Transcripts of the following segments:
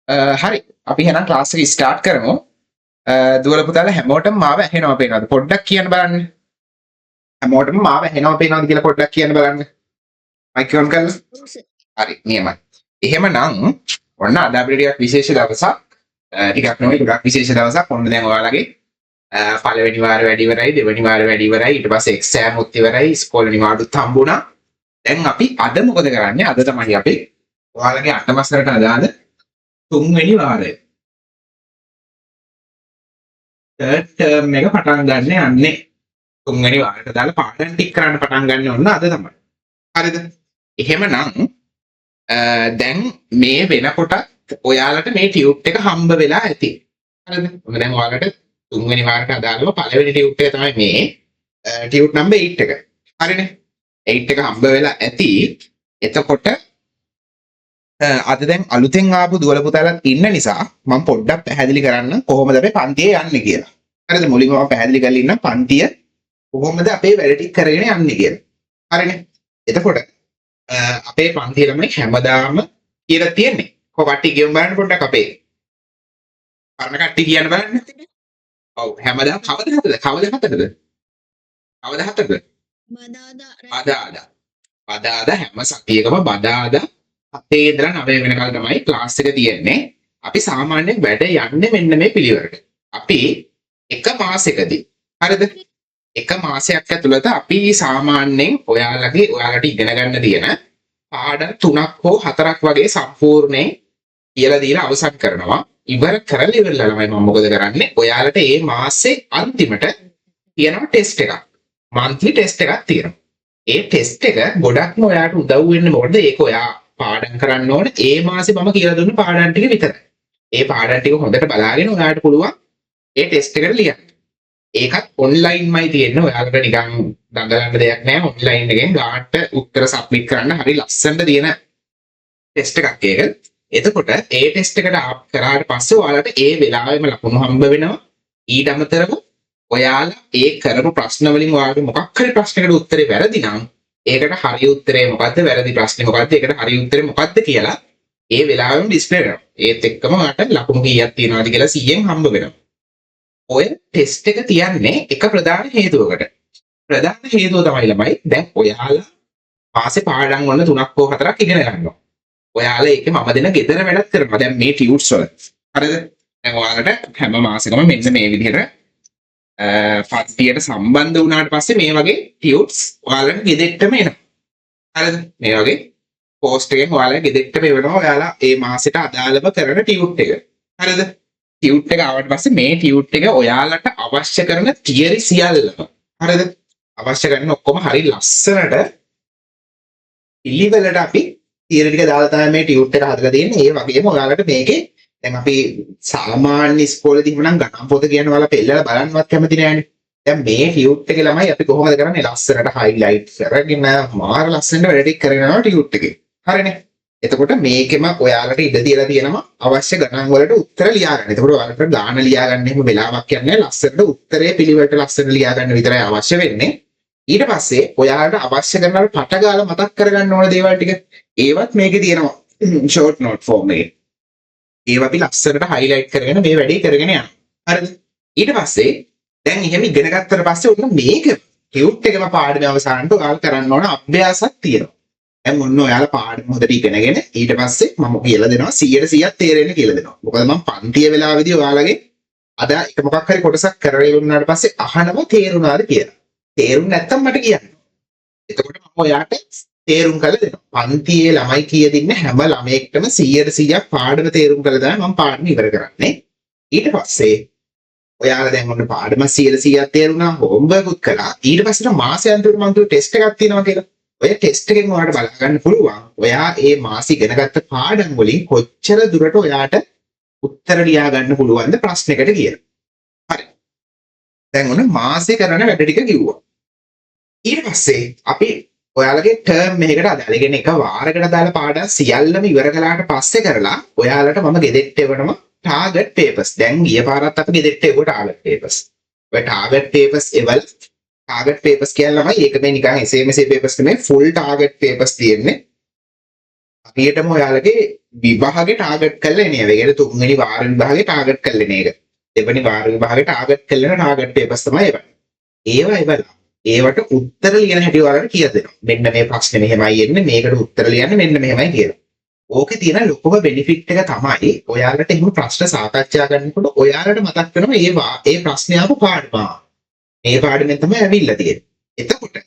හරි අපි එහෙනම් ක්ලාස් එක ස්ටාර්ට් කරමු. දුවල පුතාලා හැමෝටම මාව ඇහෙනවා පේනවද? පොඩ්ඩක් කියන්න බලන්න. හැමෝටම මාව ඇහෙනවා පේනවද කියලා පොඩ්ඩක් කියන්න බලන්න. මයික් ඔන් කරලා. හරි නියමයි. එහෙමනම් ඔන්න අද අපිට ටිකක් විශේෂ දවසක්. ටිකක් නෙවෙයි ගොඩක් විශේෂ දවසක්. ඔන්න දැන් ඔයාලගේ පළවෙනි වාරේ වැඩි ඉවරයි, දෙවෙනි වාරේ වැඩි ඉවරයි, ඊට පස්සේ එක්සෑම් උත් ඉවරයි, ඉස්කෝලේ නිවාඩුත් හම්බුණා. දැන් අපි අද මොකද කරන්නේ? අද තමයි අපි ඔයාලගේ 8 වසරට අදාළ තුන්වෙනි වාරය. තර්ඩ් ටර්ම් එක පටන් ගන්න යන්නේ. තුන්වෙනි වාරයට දාලා පාඩම් ටික කරන්න පටන් ගන්න ඕන අද තමයි. හරිද? එහෙමනම් දැන් මේ වෙනකොට ඔයාලට මේ ටියුට් එක හම්බ වෙලා ඇති. හරිද? ඔන්න දැන් ඔයාලට තුන්වෙනි වාරයට අදාළව පළවෙනි ටියුට් එක තමයි මේ ටියුට් නම්බර් 8 එක. හරිනේ? 8 එක හම්බ වෙලා ඇති. එතකොට අද දැන් අලුතෙන් ආපු දුවල පුතාලත් ඉන්න නිසා මම පොඩ්ඩක් පැහැදිලි කරන්න කොහොමද අපි පන්තියේ යන්නේ කියලා. හරිද? මුලින්ම මම පැහැදිලි කරලා ඉන්න පන්තිය කොහොමද අපේ වැඩ ටික කරගෙන යන්නේ කියලා. හරිනේ? එතකොට අපේ පන්තියේ ළමයි හැමදාම කියලා තියෙන්නේ. කොහොමද කියමු බලන්න පොඩ්ඩක් අපේ. පරණ කට්ටිය කියන්න බලන්න. ඔව් හැමදාම කවද හතද? කවද හතද? බදාදා හැම සතියකම බදාදා 7 ඉඳලා 9 වෙනකල් තමයි ක්ලාස් එක තියෙන්නේ. අපි සාමාන්‍යයෙන් වැඩ යන්නේ මෙන්න මේ පිළිවෙලට. අපි එක මාසෙකදී හරිද? එක මාසයක් ඇතුළත අපි සාමාන්‍යයෙන් ඔයාලට ඉගෙන ගන්න තියෙන පාඩම් 3ක් හෝ 4ක් වගේ සම්පූර්ණයෙන් කියලා දීලා අවසන් කරනවා. ඉවර කරලා ඉවරලා ළමයි මම මොකද කරන්නේ? ඔයාලට මේ මාසේ අන්තිමට තියෙනවා ටෙස්ට් එකක්. මන්ත්ලි ටෙස්ට් එකක් තියෙනවා. ඒ ටෙස්ට් එක ගොඩක්ම ඔයාලට උදව් වෙන්නේ මොකද? ඒක ඔයා පාඩම් කරන්න ඕන ඒ මාසේ මම කියලා දුන්න පාඩම් ටික විතරයි. ඒ පාඩම් ටික හොඳට බලාගෙන ඔයාලට පුළුවන් ඒ ටෙස්ට් එකට ලියන්න. ඒකත් ඔන්ලයින්මයි තියෙන්නේ. ඔයාලට නිකන් දඟලන්න දෙයක් නැහැ. ඔන්ලයින් එකෙන් ගානට උත්තර සබ්මිට් කරන්න හරි ලස්සනට තියෙන ටෙස්ට් එකක් ඒක. එතකොට ඒ ටෙස්ට් එකට කරාට පස්සේ ඔයාලට ඒ වෙලාවෙම ලකුණු හම්බ වෙනවා. ඊට අමතරව ඔයාලා ඒ කරපු ප්‍රශ්න වලින් ඔයාලට මොකක් හරි ප්‍රශ්නයකට උත්තරේ වැරදි නම් ඒකට හරි උත්තරේ මොකද්ද වැරදි ප්‍රශ්නේ මොකද්ද ඒකට හරි උත්තරේ මොකද්ද කියලා ඒ වෙලාවෙම ඩිස්ප්ලේ කරනවා. ඒත් එක්කම ඔයාලට ලකුණු කීයක් තියෙනවද කියලා 100න් හම්බ වෙනවා. ඔය ටෙස්ට් එක තියන්නේ එක ප්‍රධාන හේතුවකට. ප්‍රධාන හේතුව තමයි ළමයි දැන් ඔයාලා මාසේ පාඩම් වල 3ක් හෝ 4ක් ඉගෙන ගන්නවා. ඔයාලා ඒකේ මම දෙන ගෙදර වැඩක් කරනවා. දැන් මේ ටියුට්ස් වල. හරිද? දැන් ඔයාලට හැම මාසෙකම මෙන්න මේ විදිහට පන්තියට සම්බන්ධ වුණාට පස්සේ මේ වගේ ටියුට්ස් ඔයාලට ගෙදෙට්ටම එනවා. හරිද? මේ වගේ පෝස්ට් එකෙන් ඔයාලට ගෙදෙට්ටම එවනවා ඔයාලා ඒ මාසෙට අදාළව කරන ටියුට් එක. හරිද? ටියුට් එක ආවට පස්සේ මේ ටියුට් එක ඔයාලට අවශ්‍ය කරන තියරි සියල්ලම හරිද? අවශ්‍ය කරන ඔක්කොම හරි ලස්සනට පිළිවෙලට අපි තියරි ටික දාලා තමයි මේ ටියුට් එක හදලා තියෙන්නේ. ඒ වගේම ඔයාලට මේකේ දැන් අපි සාමාන්‍ය ඉස්කෝලේදී නම් ගණන් පොත කියන ඔයාලා පෙන්නලා බලන්නවත් කැමති නෑනේ. දැන් මේ ටියුට් එකේ ළමයි අපි කොහොමද කරන්නේ? ලස්සනට හයිලයිට් කරගෙන මාර ලස්සනට වැඩ ටික කරගෙන යනවා ටියුට් එකේ. හරිනේ? එතකොට මේකෙම ඔයාලට ඉඩ තියලා තියෙනවා අවශ්‍ය ගණන් වලට උත්තර ලියා ගන්න. එතකොට ඔයාලට ගාන ලියා ගන්න එහෙම වෙලාවක් යන්නේ ලස්සනට උත්තරේ පිළිවෙලට ලස්සනට ලියා ගන්න විතරයි අවශ්‍ය වෙන්නේ. ඊට පස්සේ ඔයාලට අවශ්‍ය කරන පට ගාලා මතක් කරගන්න ඕන දේවල් ටික ඒවත් මේකේ තියෙනවා ෂෝට් නෝට් ෆෝම් එකේ. ඒවා අපි ලස්සනට හයිලයිට් කරගෙන මේ වැඩේ කරගෙන යනවා. හරිද? ඊට පස්සේ දැන් එහෙම ඉගෙන ගත්තට පස්සේ ඔන්න මේක ටියුට් එකම පාඩමේ අවසානට ඔයාලා කරන්න ඕන අභ්‍යාසයක් තියෙනවා. දැන් ඔන්න ඔයාලා පාඩම හොඳට ඉගෙනගෙන ඊට පස්සේ මම කියලා දෙනවා 100%ක් තේරෙන්න කියලා දෙනවා. මොකද මම පන්තිය වෙලාවේදී ඔයාලගේ අද එක මොකක් හරි කොටසක් කරලා ඉවරනාට පස්සේ අහනවා තේරුණාද කියලා. තේරුම් නැත්තම් මට කියන්න. එතකොට මම ඔයාට තේරුම් කරලා දෙනවා. පන්තියේ ළමයි කියදින්න හැම ළමයෙක්ටම 100%ක් පාඩම තේරුම් කරලා තමයි මම පාඩම ඉවර කරන්නේ. ඊට පස්සේ ඔයාලා දැන් ඔන්න පාඩම 100%ක් තේරුණා, හෝම්වර්ක් උත් කළා. ඊට පස්සේ මාසෙන්තර මම කිව්ව ටෙස්ට් එකක් තියෙනවා කියලා. ඔය ටෙස්ට් එකෙන් ඔයාලට බලා ගන්න පුළුවන්. ඔයා මේ මාසෙ ඉගෙනගත්ත පාඩම් වලින් කොච්චර දුරට ඔයාට උත්තර ලියා ගන්න පුළුවන්ද ප්‍රශ්නෙකට කියලා. හරි. දැන් ඔන්න මාසෙ කරන වැඩ ටික කිව්වා. ඊට පස්සේ අපි ඔයාලගේ ටර්ම් එකකට අදාළ කියන්නේ එක වාරයකට අදාළ පාඩම් සියල්ලම ඉවර කළාට පස්සේ කරලා ඔයාලට මම ගෙදෙට්ට එවනවා ටාගට් පේපර්ස්. දැන් ගිය පාරත් අපි ගෙදෙට්ට එවුවා ටාගට් පේපර්ස්. ඔය ටාගට් පේපර්ස් එවල ටාගට් පේපර්ස් කියලාමයි ඒක මේ නිකන් එසේ මෙසේ පේපර්ස් නෙමෙයි ෆුල් ටාගට් පේපර්ස් තියෙන්නේ. හරියටම ඔයාලගේ විභාගේ ටාගට් කරලා එන ඒවා. ඒ කියන්නේ තුන්වෙනි වාර විභාගේ ටාගට් කරලා එන එක. දෙවෙනි වාර විභාගේ ටාගට් කරලා එන ටාගට් පේපර්ස් තමයි ඒවා. ඒවා ඉවරලා ඒවට උත්තර ලියන හැටි ඔයාලට කියලා දෙනවා. මෙන්න මේ ප්‍රශ්නේ මෙහෙමයි එන්නේ, මේකට උත්තර ලියන්න මෙන්න මෙහෙමයි කියලා. ඕකේ තියෙන ලොකුම බෙනිෆිට් එක තමයි ඔයාලට එහෙම ප්‍රශ්න සාකච්ඡා කරනකොට ඔයාලට මතක් වෙනවා ඒ ප්‍රශ්නේ ආපු පාඩම. මේ පාඩමෙන් තමයි ඇවිල්ලා තියෙන්නේ. එතකොට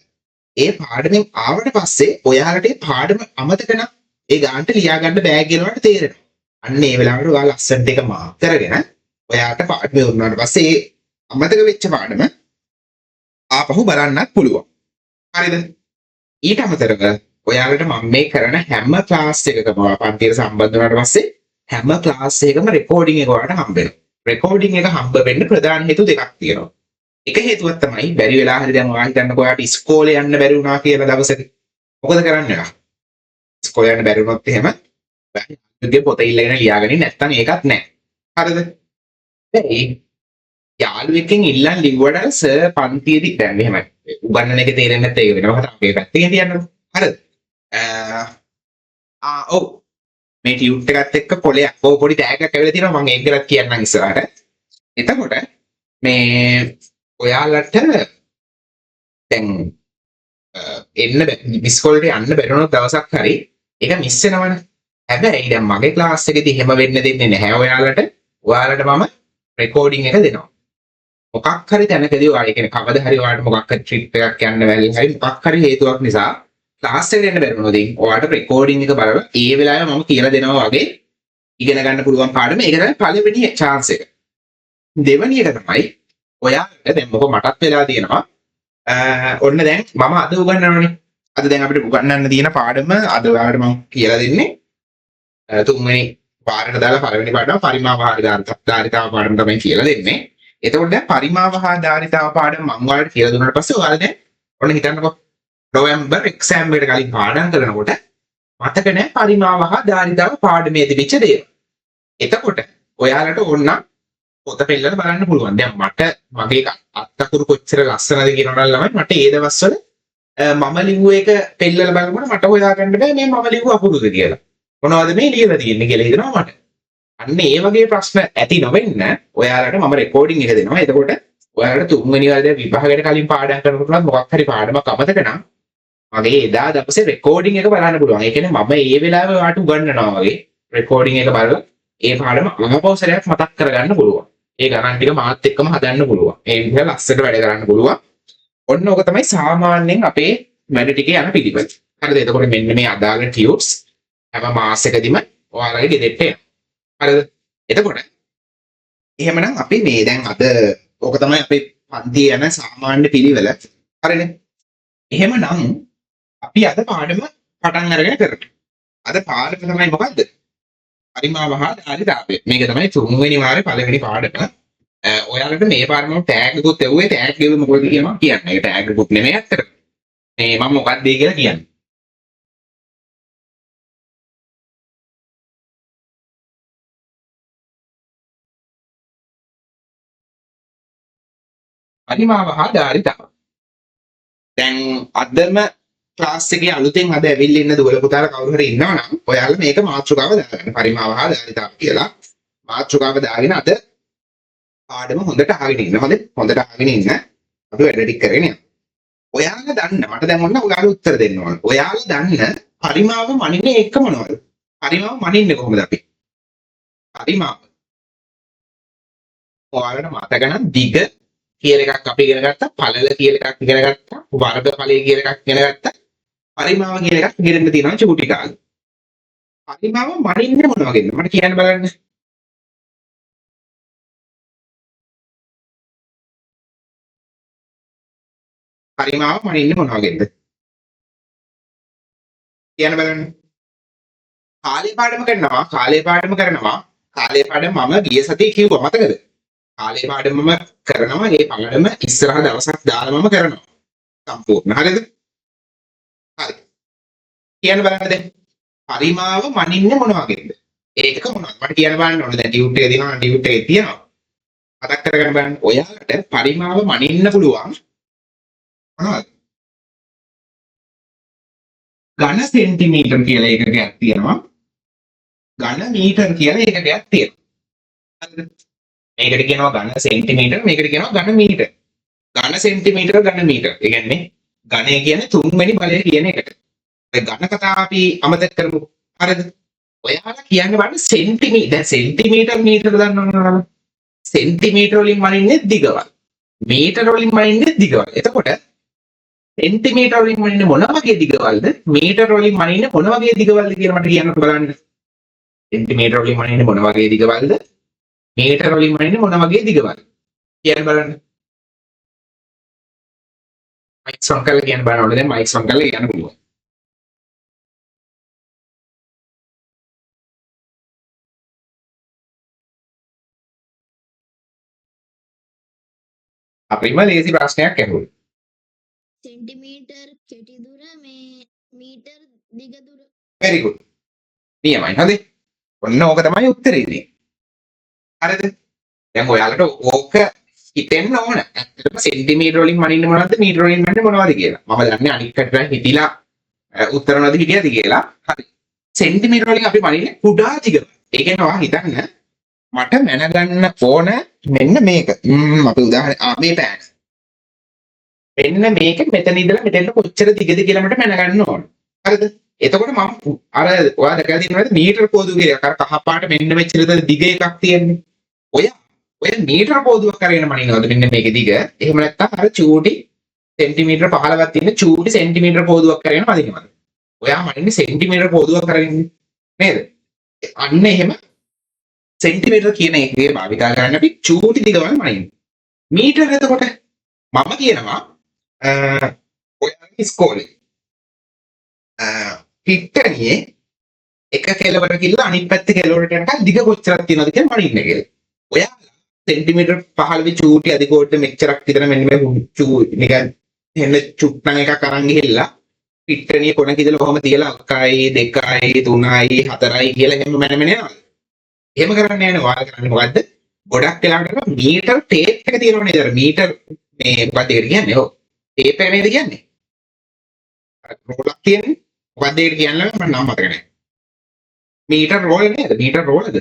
ඒ පාඩමෙන් ආවට පස්සේ ඔයාලට ඒ පාඩම අමතක නම් ඒ ගානට ලියා ගන්න බෑ කියලා ඔයාලට තේරෙනවා. අන්න ඒ වෙලාවට ඔයාලා ලස්සනට එක මාක් කරගෙන ඔයාලට පාඩම වුණාට පස්සේ ඒ අමතක වෙච්ච පාඩම ආපහු බලන්නත් පුළුවන්. හරිද? ඊට අමතරව ඔයාලට මම මේ කරන හැම ක්ලාස් එකකම පන්තියට සම්බන්ධ වුණාට පස්සේ හැම ක්ලාස් එකකම රෙකෝඩින් එක ඔයාලට හම්බ වෙනවා. රෙකෝඩින් එක හම්බ වෙන්න ප්‍රධාන හේතු දෙකක් තියෙනවා. එක හේතුවක් තමයි බැරි වෙලා හරි දැන් ඔයා හිතන්නකෝ ඔයාලට ඉස්කෝලේ යන්න බැරි වුණා කියලා දවසක. මොකද කරන්නේ? ඉස්කෝලේ යන්න බැරි වුණොත් එහෙම යාළුවෙක්ගේ පොත ඉල්ලගෙන ලියාගන්නේ නැත්නම් ඒකත් නැහැ. හරිද? ඒ යාළුවෙක්ගෙන් ඉල්ලන් ලිව්වට සර් පන්තියේදී දැන් මෙහෙමයි. උගන්නන එක තේරෙන්නේ නැත්නම් ඒක වෙනවා. අපේ පැත්තකින් තියන්නකො. හරිද? ඔව්. මේ ටියුට් එකත් එක්ක පොලයක් පොඩි ටැග් එකක් ඇවිල්ලා තියෙනවා. මම ඒක ගැනත් කියන්නම් ඉස්සරහට. එතකොට මේ ඔයාලට දැන් ඉස්කෝලේට යන්න බැරි වුණොත් දවසක් හරි ඒක මිස් වෙනවනේ. හැබැයි දැන් මගේ ක්ලාස් එකේදී එහෙම වෙන්න දෙන්නේ නැහැ ඔයාලට. ඔයාලට මම රෙකෝඩින් එක දෙනවා. මොකක් හරි තැනකදී ඔයාලා කියන්නේ කවදා හරි ඔයාලට මොකක් හරි ට්‍රිප් එකක් යන්න බැරි හරි මොකක් හරි හේතුවක් නිසා ක්ලාස් එකට එන්න බැරි වුණොත් ඔයාලට රෙකෝඩින් එක බලලා ඒ වෙලාවේ මම කියලා දෙනවා වගේ ඉගෙන ගන්න පුළුවන් පාඩම. ඒක තමයි පළවෙනි chance එක. දෙවෙනි එක තමයි ඔයාලට දැන් මොකද මටත් වෙලා තියෙනවා. ඔන්න දැන් මම අද උගන්වනවානේ. අද දැන් අපිට උගන්වන්න තියෙන පාඩම අද ඔයාලට මම කියලා දෙන්නේ තුන්වෙනි පාඩමට දාලා පළවෙනි පාඩම පරිමාවහාරිතාව පාඩම තමයි කියලා දෙන්නේ. එතකොට දැන් පරිමාවහාරිතාව පාඩම මම ඔයාලට කියලා දුන්නාට පස්සේ ඔයාලා දැන් ඔන්න හිතන්නකෝ නොවැම්බර් එක්සෑම් එකට කලින් පාඩම් කරනකොට මතක නැහැ පරිමාවහාරිතාව පාඩමේ තිබිච්ච දේවල්. එතකොට ඔයාලට ඕන පොත පෙන්නලා බලන්න පුළුවන්. දැන් මට මගේ අත්තකුරු කොච්චර ලස්සනද කියනවා නම් ළමයි මට ඒ දවස්වල මම ලිව්ව එක පෙන්නලා බලනකොට මට හොයාගන්න බෑ මේ මම ලිව්ව අකුරුද කියලා. මොනවද මේ ලියලා තියෙන්නේ කියලා හිතනවා මට. අන්න ඒ වගේ ප්‍රශ්න ඇති නොවෙන්න ඔයාලට මම රෙකෝඩින් එක දෙනවා. එතකොට ඔයාලට තුන්වෙනි වරේ විභාගයට කලින් පාඩම් කරනකොට මොකක් හරි පාඩමක් අමතක නම් මගේ එදා දවසේ රෙකෝඩින් එක බලන්න පුළුවන්. ඒ කියන්නේ මම ඒ වෙලාවේ ඔයාලට උගන්වනවා වගේ රෙකෝඩින් එක බලලා ඒ පාඩම ආපහු සැරයක් මතක් කරගන්න පුළුවන්. ඒ ගණන් ටික මාත් එක්කම හදන්න පුළුවන්. ඒ විදිහට ලස්සනට වැඩ කරන්න පුළුවන්. ඔන්න ඕක තමයි සාමාන්‍යයෙන් අපේ වැඩ ටිකේ යන පිළිවෙල. හරිද? එතකොට මෙන්න මේ අදාළ ටියුට්ස් හැම මාසෙකදීම ඔයාලගේ ගෙදරට එනවා. හරිද? එතකොට එහෙමනම් අපි මේ දැන් අද ඕක තමයි අපේ පන්තියේ යන සාමාන්‍ය පිළිවෙල. හරිනේ? එහෙමනම් අපි අද පාඩම පටන් අරගෙන කරමු. අද පාඩම තමයි මොකද්ද? පරිමාවහාරිතාවය. මේක තමයි තුන්වෙනි වාරේ පළවෙනි පාඩම. ඔයාලට මේ පාඩම ටැග් එකකුත් එව්වේ ටැග් එක මොකද කියනවා කියන්නේ. ඒක ටැග් එකකුත් නෙමෙයි අත්තට. මේ මම මොකක්ද කියලා කියන්නේ. පරිමාවහාරිතාව. දැන් අදම ක්ලාස් එකේ අලුතෙන් අද ඇවිල්ලා ඉන්න දුවල පුතාලා කවුරු හරි ඉන්නවනම් ඔයාලා මේක මාතෘකාව දාගන්න. පරිමාවහාරිතාව කියලා මාතෘකාව දාගෙන අද පාඩම හොඳට අහගෙන ඉන්න. හොඳට අහගෙන ඉන්න. අපි වැඩ ටික කරගෙන යමු. ඔයාලා දන්න මට දැන් ඔන්න ඔයාලා උත්තර දෙන්න ඕන. ඔයාලා දන්න පරිමාව මනින්නේ එක මොනවද? පරිමාව මනින්නේ කොහොමද අපි? පරිමාව. ඔයාලට මතක නම් දිග කියලා එකක් අපි ඉගෙන ගත්තා. පළල කියලා එකක් ඉගෙන ගත්තා. වර්ගඵලය කියලා එකක් ඉගෙන ගත්තා. පරිමාව කියලා එකක් ඉගෙන ගන්න තියෙනවා චුටි කාලේ. පරිමාව මනින්නේ මොන වගේද? මට කියන්න බලන්න. පරිමාව මනින්නේ මොන වගේද? කියන්න බලන්න. කාලේ පාඩම කරනවා. කාලේ පාඩම මම ගිය සතියේ කිව්වා මතකද? කාලේ පාඩම මම කරනවා. ඒ පාඩම ඉස්සරහ දවසක් දාලා මම කරනවා. සම්පූර්ණ. හරිද? හරි. කියන්න බලන්න දැන්. පරිමාව මනින්නේ මොන වගේද? ඒක මොනවද? මට කියන්න බලන්න ඕනේ. දැන් ටියුට් එක දිනනවා. ටියුට් එකේ තියෙනවා. මතක් කරගන්න බලන්න. ඔයාලට පරිමාව මනින්න පුළුවන් මොනවද? ඝන සෙන්ටිමීටර් කියලා එකකයක් තියෙනවා. ඝන මීටර කියලා ඒකකයක් තියෙනවා. හරිද? මේකට කියනවා ඝන සෙන්ටිමීටර, මේකට කියනවා ඝන මීටර. ඝන සෙන්ටිමීටර ඝන මීටර. ඒ කියන්නේ ඝනය කියන්නේ තුන්වෙනි බලය කියන එකට. ඒ ඝන කතාව අපි අමතක කරමු. හරිද? ඔයාලා කියන්න බලන්න දැන් සෙන්ටිමීටර මීටර දන්නවද? සෙන්ටිමීටර වලින් මනින්නේ දිගවල්. මීටර වලින් මනින්නේ දිගවල්. එතකොට සෙන්ටිමීටර වලින් මනින්නේ මොන වගේ දිගවල්ද? මීටර වලින් මනින්නේ මොන වගේ දිගවල්ද කියලා මට කියන්න බලන්න. සෙන්ටිමීටර වලින් මනින්නේ මොන වගේ දිගවල්ද? මීටර වලින් මනින්නේ මොන වගේ දිගවල්ද? කියන්න බලන්න. මයික් සොන් කරලා කියන්න බලන්න ඕනේ. දැන් මයික් සොන් කරලා කියන්න පුළුවන්. අපිම ලේසි ප්‍රශ්නයක් ඇහුවා. සෙන්ටිමීටර් කෙටි දුර මේ මීටර් දිග දුර. very good. නියමයි. හරි. ඔන්න ඕක තමයි උත්තරේ ඉතින්. හරිද? දැන් ඔයාලට ඕක හිතෙන්න ඕන. ඇත්තටම සෙන්ටිමීටර වලින් මනින්නේ මොනවද? මීටර වලින් මනින්නේ මොනවද කියලා. මම දන්නේ අනික් කටට හිතිලා උත්තර මොනවද හිටියද කියලා. හරි. සෙන්ටිමීටර වලින් අපි මනින්නේ කුඩා දිග. ඒ කියන්නේ ඔයා හිතන්න මට මැනගන්න ඕන මෙන්න මේක. අපි උදාහරණ මේ පෑන. මෙන්න මේක මෙතන ඉඳලා මෙතෙන්ට කොච්චර දිගද කියලා මට මැනගන්න ඕන. හරිද? එතකොට මම අර ඔයා දැකලා තියෙනවද මීටර කෝදුව කියලා අර කහ පාට මෙන්න මෙච්චර දිග එකක් තියෙන්නේ. ඔය මීටර කෝදුවක් කරගෙන මනිනවද මෙන්න මේකේ දිග? එහෙම නැත්නම් අර චූටි සෙන්ටිමීටර 15ක් තියෙන චූටි සෙන්ටිමීටර කෝදුවක් කරගෙන මනිනවද? ඔයා මනින්නේ සෙන්ටිමීටර කෝදුවක් කරගෙන නේද? අන්න එහෙම සෙන්ටිමීටර කියන එකේ භාවිතා කරන්න අපි චූටි දිගවල් මනින්නේ. මීටර එතකොට මම කියනවා ඔයාගේ ඉස්කෝලේ පිට්ටනියේ එක කෙළවර කියලා අනිත් පැත්තේ කෙළවරට යනකම් දිග කොච්චරක් තියෙනවද කියලා මනින්න කියලා. ඔයාලා සෙන්ටිමීටර 15 චූටි අධිකෝට්ට මෙච්චරක් විතර මෙන්න මේ නිකන් එන්න චුට්ටන් එකක් අරන් ගිහිල්ලා පිට්ටනිය කොනක ඉඳලා කොහොම තියලා 1යි 2යි 3යි 4යි කියලා එහෙම මැනමෙන යනවා. එහෙම කරන්නේ නැහැ. ඔයාලා කරන්නේ මොකද්ද? ගොඩක් වෙලාවට මීටර ටේප් එක තියෙනවනේ නේද? මීටර මේ මොකක්ද ඒකට කියන්නේ? ඔව්. ටේප් එක නේද කියන්නේ? රෝලක් තියෙන්නේ. මොකක්ද ඒකට කියන්නේ මම නම් මතක නැහැ. මීටර රෝල නේද? මීටර රෝලද?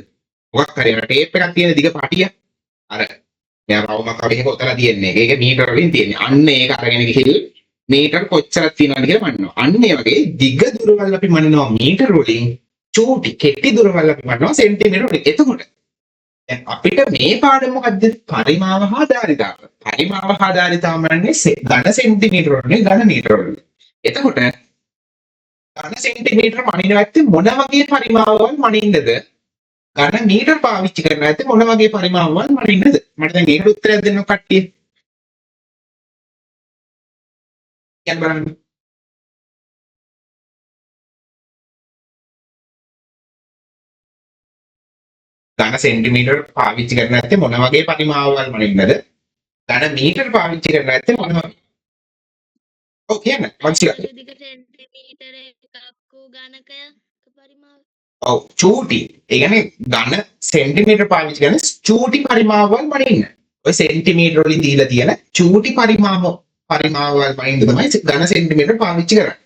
මොකක් හරි අර ටේප් එකක් තියෙන දිග පාටිය. අර මෙයා රවුමක් අපි එක උතලා තියෙන්නේ. ඒක මීටර වලින් තියෙන්නේ. අන්න ඒක අරගෙන ගිහින් මීටර කොච්චරක් තියෙනවද කියලා මනිනවා. අන්න ඒ වගේ දිග දුරවල් අපි මනිනවා මීටර වලින්. චූටි කෙටි දුරවල් අපි මනිනවා සෙන්ටිමීටර වලින්. එතකොට දැන් අපිට මේ පාඩම මොකද්ද? පරිමාව හා ධාරිතාව. පරිමාව හා ධාරිතාව මන්නේ ඝන සෙන්ටිමීටර වලින් ඝන මීටර වලින්. එතකොට ඝන සෙන්ටිමීටර මනින්න ඇත්තේ මොන වගේ පරිමාවවල් මනින්නද? ඝන මීටර පාවිච්චි කරන්න ඇත්තේ මොන වගේ පරිමාවවල් මනින්නද? මට දැන් ඒකට උත්තරයක් දෙන්න කට්ටිය. කියන්න බලන්න. ඝන සෙන්ටිමීටර පාවිච්චි කරන්න ඇත්තේ මොන වගේ පරිමාවවල් මනින්නද? ඝන මීටර පාවිච්චි කරන්න ඇත්තේ මොන වගේ? ඔව් කියන්න. මං දිග සෙන්ටිමීටර එකක් වූ ඝනකය පරිමාව. ඔව් චූටි. ඒ කියන්නේ ඝන සෙන්ටිමීටර පාවිච්චි කරන චූටි පරිමාවවල් මනින්න. ඔය සෙන්ටිමීටර වලින් දීලා තියෙන චූටි පරිමාවවල් මනින්න තමයි ඝන සෙන්ටිමීටර පාවිච්චි කරන්නේ.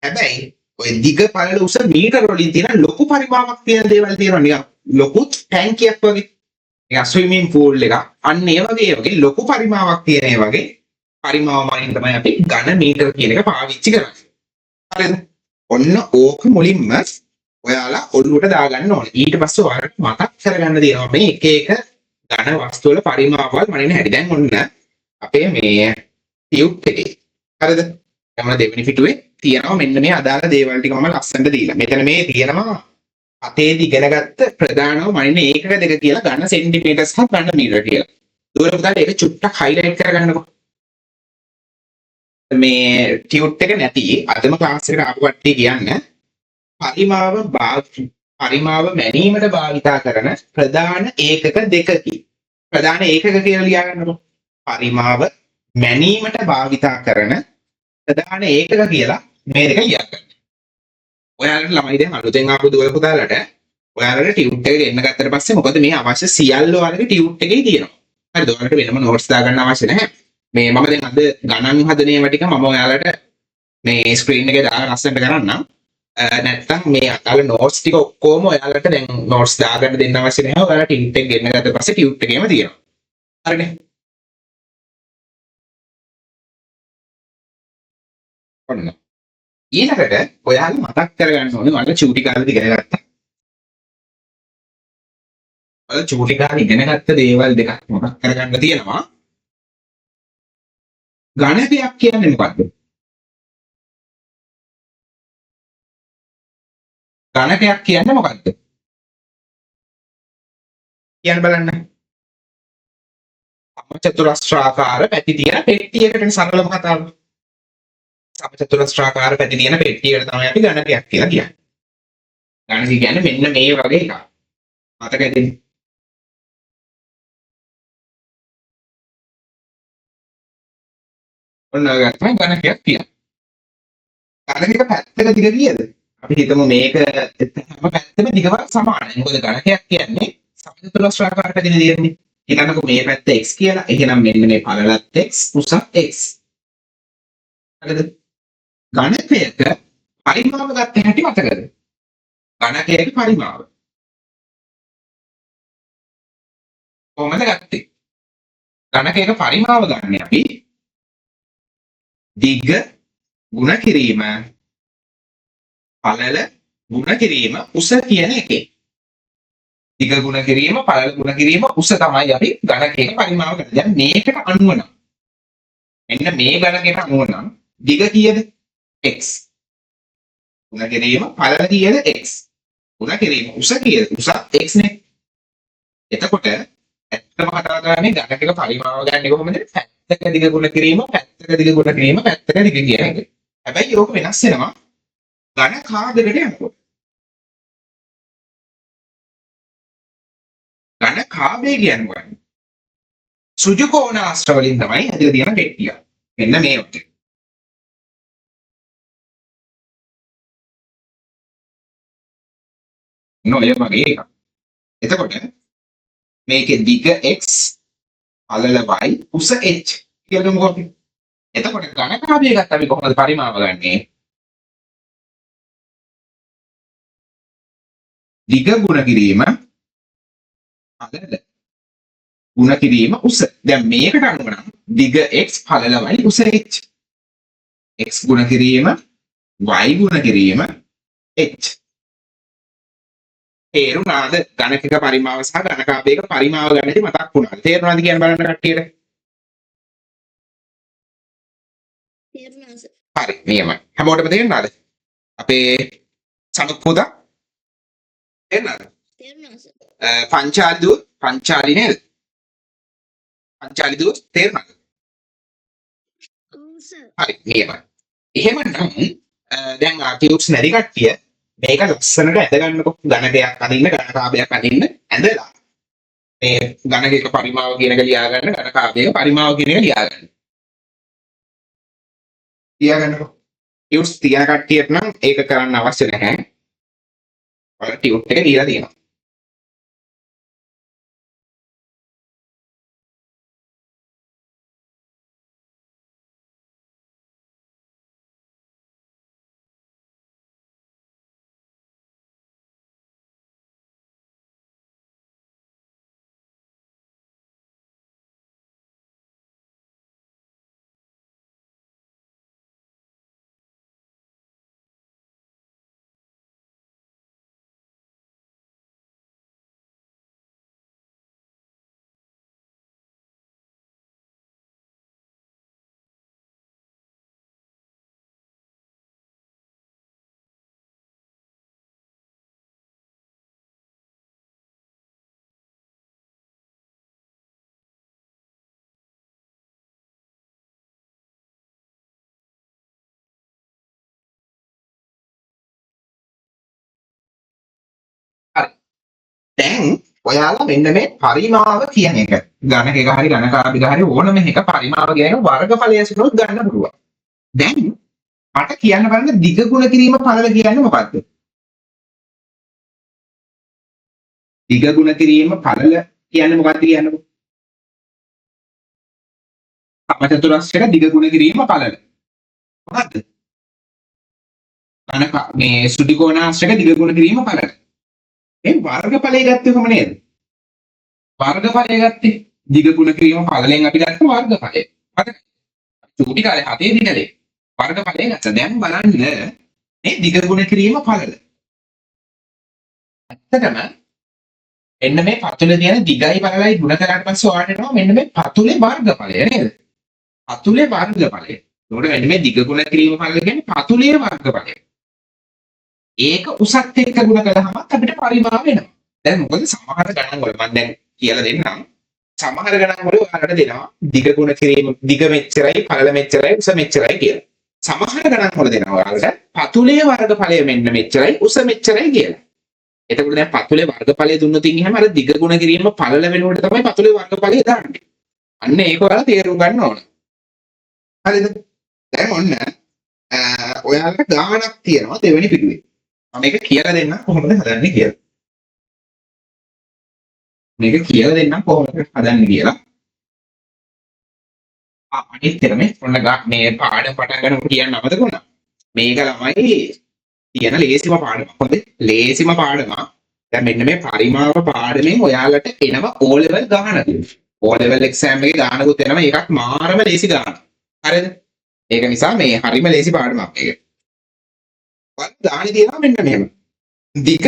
හැබැයි ඔය දිග පළල උස මීටර වලින් තියෙන ලොකු පරිමාවක් තියෙන දේවල් තියෙනවා නිකන් ලොකු ටැංකියක් වගේ. නිකන් ස්විමින් pool එකක්. අන්න ඒ වගේ ලොකු පරිමාවක් තියෙන ඒ වගේ පරිමාව මනින්න තමයි අපි ඝන මීටර කියන එක පාවිච්චි කරන්නේ. හරිද? ඔන්න ඕක මුලින්ම ඔයාලා ඔළුවට දාගන්න ඕනේ. ඊට පස්සේ ඔයාලට මතක් කරගන්න තියෙනවා මේ එක එක ඝන වස්තු වල පරිමාවවල් මනින්න හැටි. දැන් ඔන්න අපේ මේ ටියුබ් එකේ. හරිද? යමන දෙවෙනි පිටුවේ තියෙනවා මෙන්න මේ අදාළ දේවල් ටික මම ලස්සනට දීලා. මෙතන මේ තියෙනවා අතේදී ඉගෙනගත්ත ප්‍රධානම මනින්න ඒකක දෙක කියලා ඝන සෙන්ටිමීටර් සහ ඝන මීටර කියලා. දුර පුතාට ඒක චුට්ටක් හයිලයිට් කරගන්නකො. මේ ටියුට් එක නැති අදම ක්ලාස් එකට ආපු කට්ටිය කියන්නේ පරිමාව මැනීමට භාවිතා කරන ප්‍රධාන ඒකක දෙකකි. ප්‍රධාන ඒකක කියලා ලියා ගන්නකො. පරිමාව මැනීමට භාවිතා කරන ප්‍රධාන ඒකක කියලා මේ දෙක ලියා ගන්න. ඔයාලට ළමයි දැන් අලුතෙන් ආපු දුර පුතාලට ඔයාලට ටියුට් එක ගෙන්න ගත්තට පස්සේ මොකද මේ අවශ්‍ය සියල්ල ඔයාලගේ ටියුට් එකේ තියෙනවා. හරිද? ඔයාලට වෙනම නෝට්ස් දාගන්න අවශ්‍ය නැහැ. මේ මම දැන් අද ගණන් හදන ඒවා ටික මම ඔයාලට මේ ස්ක්‍රීන් එකේ දාලා ලස්සනට කරන්නම්. නැත්තම් මේ අදාළ නෝට්ස් ටික ඔක්කොම ඔයාලට දැන් නෝට්ස් දාගන්න දෙන්න අවශ්‍ය නැහැ. ඔයාලා ටියුට් එක ගෙන්න ගත්ත පස්සේ ටියුට් එකේම තියෙනවා. හරිනේ. ඔන්න. ඊළඟට ඔයාලා මතක් කරගන්න ඕනේ මම චූටි කාලේදී ඉගෙන ගත්තා. ඔයාලා චූටි කාලේ ඉගෙන ගත්ත දේවල් දෙකක් මතක් කරගන්න තියෙනවා. ගණකයක් කියන්නේ මොකක්ද? ගණකයක් කියන්නේ මොකක්ද? කියන්න බලන්න. සමචතුරස්‍රාකාර පැති තියෙන පෙට්ටියකට සරලම කතාව. සමචතුරස්‍රාකාර පැති තියෙන පෙට්ටියකට තමයි අපි ගණකයක් කියලා කියන්නේ. ගණක කියන්නේ මෙන්න මේ වගේ එකක්. මතකද? ඔන්න ඔය තමයි ගණකයක් කියන්නේ. ගණකයක පැත්තක දිග කීයද? අපි හිතමු මේක හැම පැත්තම දිගව සමානයි. මොකද ගණකයක් කියන්නේ සමචතුරස්‍රාකාර පැතිනේ තියෙන්නේ. හිතන්නකෝ මේ පැත්ත x කියලා. එහෙනම් මෙන්න මේ පළලත් x උසත් x. හරිද? ගණකයක පරිමාව ගත්ත හැටි මතකද? ගණකයක පරිමාව. කොහොමද ගත්තේ? ගණකයක පරිමාව ගන්න අපි දිග ගුණ කිරීම පළල ගුණ කිරීම උස කියන එකේ. දිග ගුණ කිරීම පළල ගුණ කිරීම උස තමයි අපි ගණකයක පරිමාව ගන්න. දැන් මේකට අනුව නම් මෙන්න මේ ගණකයට අනුව නම් දිග කීයද? x. ගුණ කිරීම පළල කීයද? x. ගුණ කිරීම උස කීයද? උස x නේ. එතකොට ඇත්තම කතා කරන්නේ ගණකයක පරිමාව ගන්න කොහොමද? පැත්තක දිග ගුණ කිරීම පැත්තක දිග ගුණ කිරීම පැත්තක දිග කියන එක. හැබැයි ඒක වෙනස් වෙනවා ඝන කාදරයට යනකොට. ඝන කාබේ කියන්නේ මොකක්ද? සුජු කෝණාශ්‍ර වලින් තමයි ඇදලා තියෙන පෙට්ටිය. මෙන්න මේ වගේ. නොය වගේ එකක්. එතකොට මේකේ දිග x පළල y උස h කියලා ගමුකෝ අපි. එතකොට ඝන කාබේ ගත්ත අපි කොහොමද පරිමාව ගන්නෙ? දිග ගුණ කිරීම පළල ගුණ කිරීම උස. දැන් මේකට අනුව නම් දිග x පළල y උස h. x ගුණ කිරීම y ගුණ කිරීම h. තේරුණාද? ගණකයක පරිමාව සහ ගණකාභයක පරිමාව ගන්නදී මතක් වුණාද? තේරුණාද කියන බලන්න කට්ටියට? තේරුණා සර්. හරි, නියමයි. හැමෝටම තේරුණාද? අපේ සනුප්පුදා තේරුණාද? තේරුණා සර්. පංචාලි නේද? පංචාලි දුව තේරුණාද? ඔව් සර්. හරි, නියමයි. එහෙමනම් දැන් ටියුබ්ස් නැති කට්ටිය මේක ලස්සනට ඇඳගන්නකො. ගණකයක් අදින්න ගණකාභයක් අදින්න ඇඳලා මේ ගණකයක පරිමාව කියන එක ලියා ගන්න ගණකාභයක පරිමාව කියන එක ලියා ගන්න. ලියා ගන්නකො. ටියුබ්ස් තියන කට්ටියට නම් ඒක කරන්න අවශ්‍ය නැහැ. ඔයාලා ටියුබ් එක දීලා තියෙනවා. හරි. දැන් ඔයාලා මෙන්න මේ පරිමාව කියන එක ගණකයක හරි ගණකාභයක හරි ඕනම එකක පරිමාව කියන එක වර්ගඵලය ඇසුරොත් ගන්න පුළුවන්. දැන් මට කියන්න බලන්න දිග ගුණ කිරීම පළල කියන්නේ මොකක්ද? දිග ගුණ කිරීම පළල කියන්නේ මොකක්ද කියන්නකො? සමචතුරස්‍රයක දිග ගුණ කිරීම පළල. මොකක්ද? මේ සුටිකෝණාශ්‍රක දිග ගුණ කිරීම පළල. මේ වර්ගඵලය ගත්තේ කොහොම නේද? වර්ගඵලය ගත්තේ දිග ගුණ කිරීම පළලෙන් අපි ගත්ත වර්ගඵලය. හරි. චූටි කාලේ 7 දිගලේ වර්ගඵලය ගත්ත. දැන් බලන්න මේ දිග ගුණ කිරීම පළල. ඇත්තටම එන්න මේ පතුලේ තියෙන දිගයි පළලයි ගුණ කරාට පස්සේ ඔයාලට එනවා මෙන්න මේ පතුලේ වර්ගඵලය නේද? පතුලේ වර්ගඵලය. ඒකට මෙන්න මේ දිග ගුණ කිරීම පළල කියන්නේ පතුලේ වර්ගඵලය. ඒක උසත් එක්ක ගුණ කළාම අපිට පරිමාව වෙනවා. දැන් මොකද සමහර ගණන් වල මම දැන් කියලා දෙන්නම්. සමහර ගණන් වල ඔයාලට දෙනවා දිග ගුණ කිරීම දිග මෙච්චරයි පළල මෙච්චරයි උස මෙච්චරයි කියලා. සමහර ගණන් වල දෙනවා ඔයාලට පතුලේ වර්ගඵලය මෙන්න මෙච්චරයි උස මෙච්චරයි කියලා. එතකොට දැන් පතුලේ වර්ගඵලය දුන්නොත් එහෙම අර දිග ගුණ කිරීම පළල වෙනකොට තමයි පතුලේ වර්ගඵලය දාන්නේ. අන්න ඒක ඔයාලා තේරුම් ගන්න ඕන. හරිද? දැන් ඔන්න ඔයාලට ගානක් තියෙනවා දෙවෙනි පිටුවේ. මම මේක කියලා දෙන්නම් කොහොමද හදන්නේ කියලා. මේක කියලා දෙන්නම් කොහොමද හදන්නේ කියලා. අනිත් එක මේ ඔන්න මේ පාඩම පටන් ගන්නකොට කියන්න අමතක වුණා. මේක ළමයි තියෙන ලේසිම පාඩම. හොඳ ලේසිම පාඩම. දැන් මෙන්න මේ පරිමාව පාඩමෙන් ඔයාලට එනවා O level ගාන. O level exam එකේ ගානකුත් එනවා. ඒකත් මාරම ලේසි ගාන. හරිද? ඒක නිසා මේ හරිම ලේසි පාඩමක් මේක. ඔයාලා ගානේ තියෙනවා මෙන්න මෙහෙම. දිග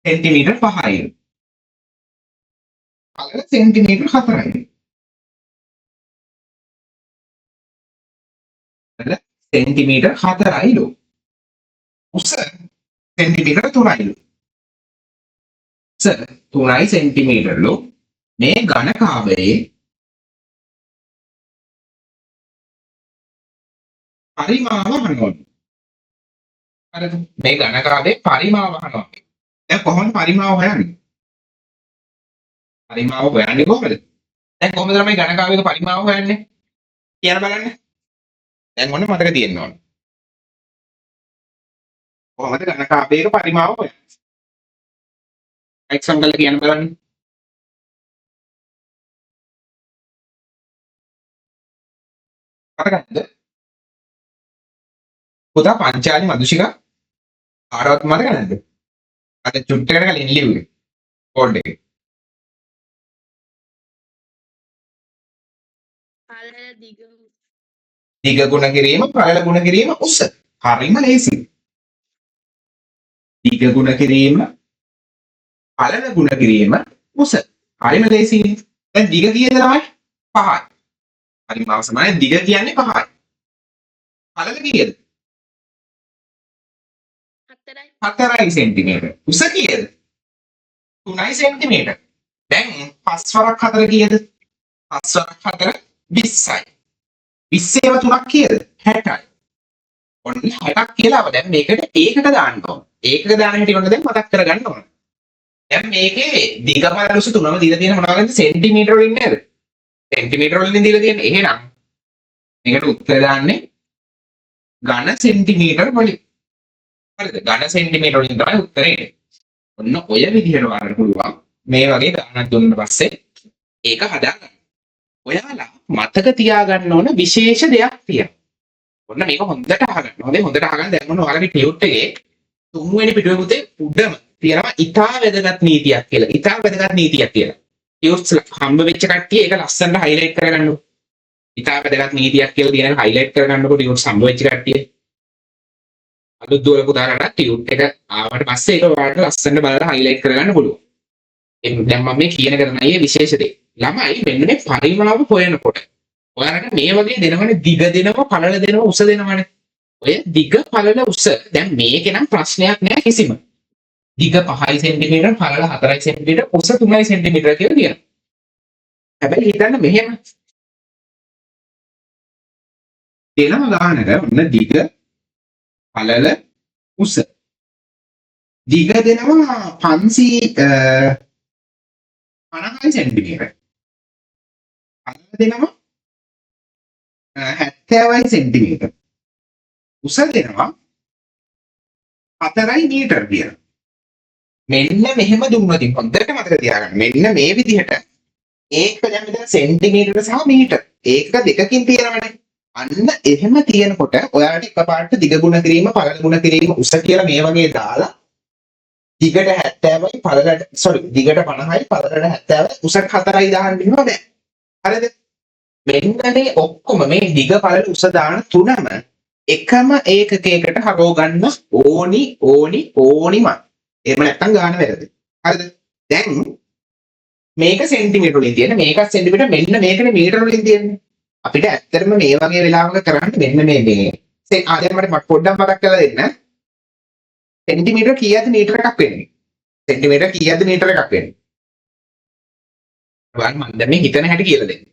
සෙන්ටිමීටර් 5යි. පළල සෙන්ටිමීටර් 4යි. සෙන්ටිමීටර් 4යිලු. උස සෙන්ටිමීටර් 3යිලු. උස 3යි සෙන්ටිමීටර්ලු. මේ ඝනකාභයේ පරිමාව අහනවා. හරිද? මේ ඝනකාභයේ පරිමාව අහනවා. දැන් කොහොමද පරිමාව හොයන්නේ? පරිමාව හොයන්නේ කොහොමද? දැන් කොහොමද මේ ඝනකාභයක පරිමාව හොයන්නේ? කියන බලන්න. දැන් මොන මතක තියෙන්න ඕන. කොහොමද ඝනකාභයක පරිමාව හොයන්නේ? එක්සැම්පල් කියන්න බලන්න. මතකද? පුතා පංචාලි මදුෂිකා ආරවත් මතක නැද්ද? අද චුට්ටකට කලින් ලිව්වේ බෝඩ් එකේ. පළල දිග දිග ගුණ කිරීම පළල ගුණ කිරීම උස. හරිම ලේසි. දිග ගුණ කිරීම පළල ගුණ කිරීම උස. හරිම ලේසි. දැන් දිග කීයද ළමයි? 5යි. පරිමාව සමානයි දිග කියන්නේ 5යි. පළල කීයද? 4යි සෙන්ටිමීටර්. උස කීයද? 3යි සෙන්ටිමීටර්. දැන් 5 වරක් 4 කීයද? 5 වරක් 4 20යි. 20 ඒවා 3ක් කීයද? 60යි. ඔන්න 60ක් කියලා දැන් මේකට ඒකට දාන්න ඕන. ඒකක දාන හැටි ඔන්න දැන් මතක් කරගන්න ඕන. දැන් මේකේ දිග පළල උස තුනම දීලා තියෙන මොනවද? සෙන්ටිමීටර වලින් නේද? සෙන්ටිමීටර වලින් දීලා තියෙන්නේ. එහෙනම් මේකට උත්තර දාන්නේ ඝන සෙන්ටිමීටර වලින්. හරිද? ඝන සෙන්ටිමීටර වලින් තමයි උත්තරේ එන්නේ. ඔන්න ඔය විදිහට වරන්න පුළුවන්. මේ වගේ ගණනක් දුන්න පස්සේ ඒක හදාගන්න. ඔයාලා මතක තියාගන්න ඕන විශේෂ දෙයක් තියෙනවා. ඔන්න මේක හොඳට අහගන්න. හොඳට අහගන්න. දැන් ඔන්න ඔයාලගේ ටියුට් එකේ තුන්වෙනි පිටුවේ පුතේ උඩම තියෙනවා ඉතා වැදගත් නීතියක් කියලා. ඉතා වැදගත් නීතියක් කියලා. ටියුට්ස් හම්බ වෙච්ච කට්ටිය ඒක ලස්සනට හයිලයිට් කරගන්නකො. ඉතා වැදගත් නීතියක් කියලා කියන එක හයිලයිට් කරගන්නකො ටියුට්ස් හම්බ වෙච්ච කට්ටිය. අලුත් දුවල පුතාලට ටියුට් එක ආවට පස්සේ ඒක ඔයාලට ලස්සනට බලලා හයිලයිට් කරගන්න පුළුවන්. දැන් මම මේ කියන කරන්නේ විශේෂ දෙයක්. ළමයි මෙන්න මේ පරිමාව හොයනකොට ඔයාලට මේ වගේ දෙනවනේ දිග දෙනවා පළල දෙනවා උස දෙනවනේ. ඔය දිග පළල උස දැන් මේකේ නම් ප්‍රශ්නයක් නෑ කිසිම. දිග 5 සෙන්ටිමීටර පළල 4 සෙන්ටිමීටර උස 3 සෙන්ටිමීටර කියලා කියනවා. හැබැයි හිතන්න මෙහෙම දෙනම ගානක ඔන්න දිග පළල උස දිග දෙනවා 550 සෙන්ටිමීටර. පළල දෙනවා 70 සෙන්ටිමීටර. උස දෙනවා 4 මීටර කියලා. මෙන්න මෙහෙම දුන්නොත් හොඳට මතක තියාගන්න. මෙන්න මේ විදිහට ඒක දැන් මෙතන සෙන්ටිමීටර සහ මීටර. ඒකක දෙකකින් තියෙනවනේ. අන්න එහෙම තියෙනකොට ඔයාලට එකපාරට දිග ගුණ කිරීම පළල ගුණ කිරීම උස කියලා මේ වගේ දාලා දිගට 70යි පළලට දිගට 50යි පළලට 70යි උසට 4යි දාන්න බෑ. හරිද? මෙන්න මේ ඔක්කොම මේ දිග පළල උස දාන තුනම එකම ඒකකයකට හරව ගන්න ඕනිමයි. එහෙම නැත්නම් ගාන වැරදි. හරිද? දැන් මේක සෙන්ටිමීටර වලින් තියෙන මේක සෙන්ටිමීටර මෙන්න මේකනේ මීටර වලින් තියෙන්නේ. අපිට ඇත්තටම මේ වගේ වෙලාවක කරන්න මෙන්න මේ දැන් මට පොඩ්ඩක් මතක් කරලා දෙන්න. සෙන්ටිමීටර කීයද මීටර එකක් වෙන්නේ? සෙන්ටිමීටර කීයද මීටර එකක් වෙන්නේ? බලන්න මම දැන් මේ හිතන හැටි කියලා දෙන්න.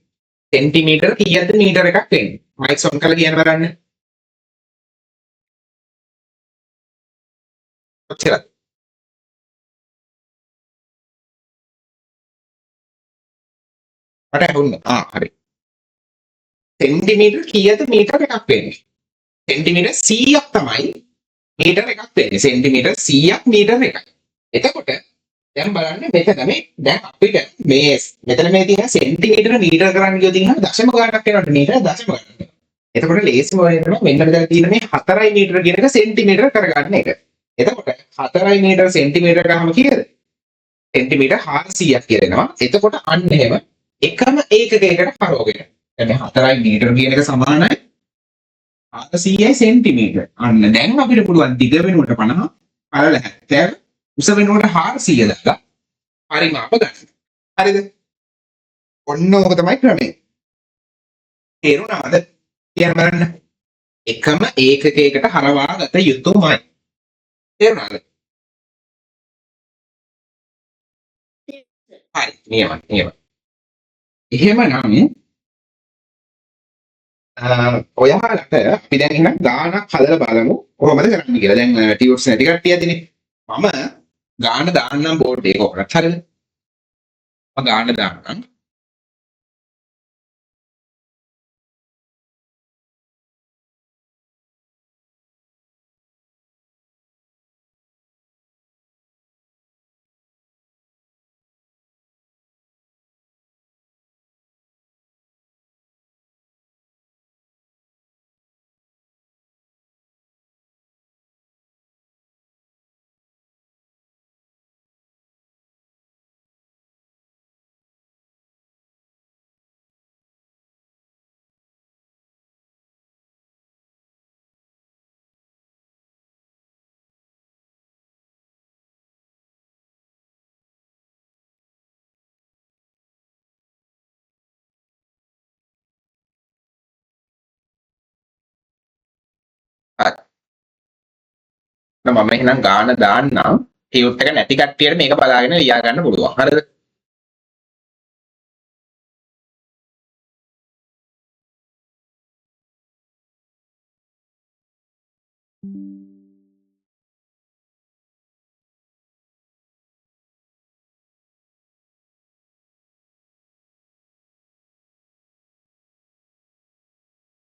සෙන්ටිමීටර කීයද මීටර එකක් වෙන්නේ? මයික් ඔන් කරලා කියන්න බලන්න. කොච්චරද? මට ඇහුණා. හරි. සෙන්ටිමීටර කීයද මීටර එකක් වෙන්නේ? සෙන්ටිමීටර 100ක් තමයි මීටර එකක් වෙන්නේ. සෙන්ටිමීටර 100ක් මීටර එකයි. එතකොට දැන් බලන්න මෙතන මේ දැන් අපිට මේ මෙතන මේ තියෙන සෙන්ටිමීටර මීටර කරන්න ගියොත් ඉන්නවා දශම ගණනක් වෙනවට මීටර දශම ගණනක්. එතකොට ලේසිම වෙනවා මෙන්න මෙතන තියෙන මේ 4 මීටර කියන එක සෙන්ටිමීටර කරගන්න එක. එතකොට 4 මීටර සෙන්ටිමීටර ගාම කීයද? සෙන්ටිමීටර 400ක් කියලා එනවා. එතකොට අන්න එහෙම එකම ඒකකයකට හරවගෙන. දැන් 4 මීටර කියන එක සමානයි 400යි සෙන්ටිමීටර. අන්න දැන් අපිට පුළුවන් දිග වෙනුවට 50, පළල 70, උස වෙනුවට 400 දාලා පරිමාප ගන්න. හරිද? ඔන්න ඕක තමයි ක්‍රමය. තේරුණාද? කියන්න බලන්න. එකම ඒකකයකට හරවා ගත යුතුමයි. තේරුණාද? හරි. නියමයි. එහෙමනම් ඔයාලට අපි දැන් එහෙනම් ගානක් හදලා බලමු කොහොමද කරන්නේ කියලා. දැන් ටියුට්ස් නැති කට්ටිය ඇතිනේ. මම ගාන දාන්නම් බෝඩ් එකේ කොහොමද හරිද? මම ගාන දාන්නම්. හරි. මම එහෙනම් ගාන දාන්නම්. ටියුට් එක නැති කට්ටියට මේක බලාගෙන ලියා ගන්න පුළුවන්. හරිද?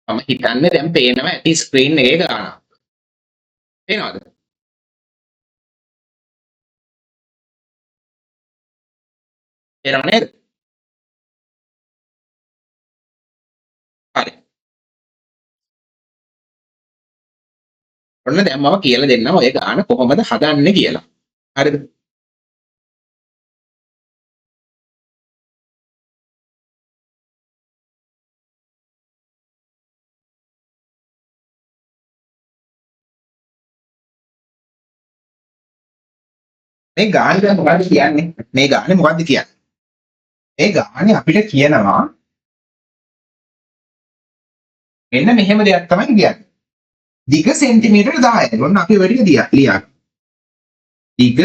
මම හිතන්නේ දැන් පේනවා ඇති ස්ක්‍රීන් එකේ ගාන. පේනවද? පේනව නේද? හරි. ඔන්න දැන් මම කියලා දෙන්නම් ඔය ගාන කොහොමද හදන්නේ කියලා. හරිද? මේ ගාන දැන් මොකද්ද කියන්නේ? මේ ගානේ මොකද්ද කියන්නේ? මේ ගානේ අපිට කියනවා මෙන්න මෙහෙම දෙයක් තමයි කියන්නේ. දිග සෙන්ටිමීටර 10යි. ඔන්න අපි ඔය ටික ලියා. දිග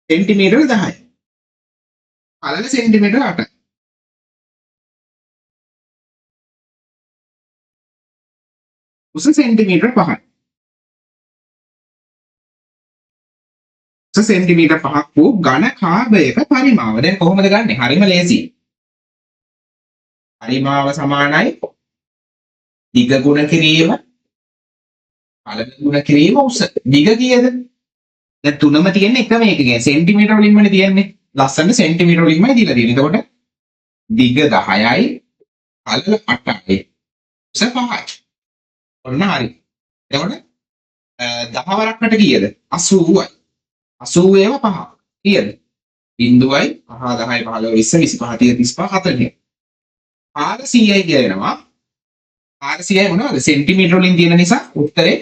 සෙන්ටිමීටර 10යි. පළල සෙන්ටිමීටර 8යි. උස සෙන්ටිමීටර 5යි. උස සෙන්ටිමීටර 5ක් වූ ඝන කාබයක පරිමාව. දැන් කොහොමද ගන්නෙ? හරිම ලේසියි. පරිමාව සමානයි දිග ගුණ කිරීම පළල ගුණ කිරීම උස. දිග කීයද? දැන් තුනම තියෙන්නේ එකම එකකින්. සෙන්ටිමීටර වලින්මනේ තියෙන්නේ. ලස්සන සෙන්ටිමීටර වලින්මයි දීලා තියෙන්නේ. එතකොට දිග 10යි පළල 8යි උස 5යි. ඔන්න හරි. එතකොට 10 වරක්කට කීයද? 80යි. 80 ඒවා 5. කීයද? 0යි 5 10 15 20 25 30 35 40. 400යි කියනවා. 400යි මොනවද? සෙන්ටිමීටර වලින් තියෙන නිසා උත්තරේ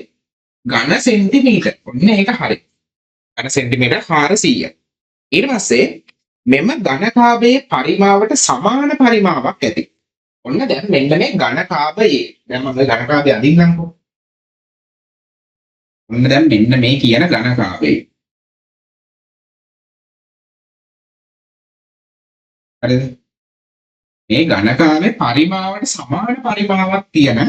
ඝන සෙන්ටිමීටර. ඔන්න ඒක හරි. ඝන සෙන්ටිමීටර 400යි. ඊට පස්සේ මෙම ඝනකාභයේ පරිමාවට සමාන පරිමාවක් ඇති. ඔන්න දැන් මෙන්න මේ ඝනකාභයේ දැන් මම ඝනකාභය අඳින්නම්කෝ. ඔන්න දැන් මෙන්න මේ කියන ඝනකාභය. හරිද? මේ ඝනකාභයේ පරිමාවට සමාන පරිමාවක් තියෙන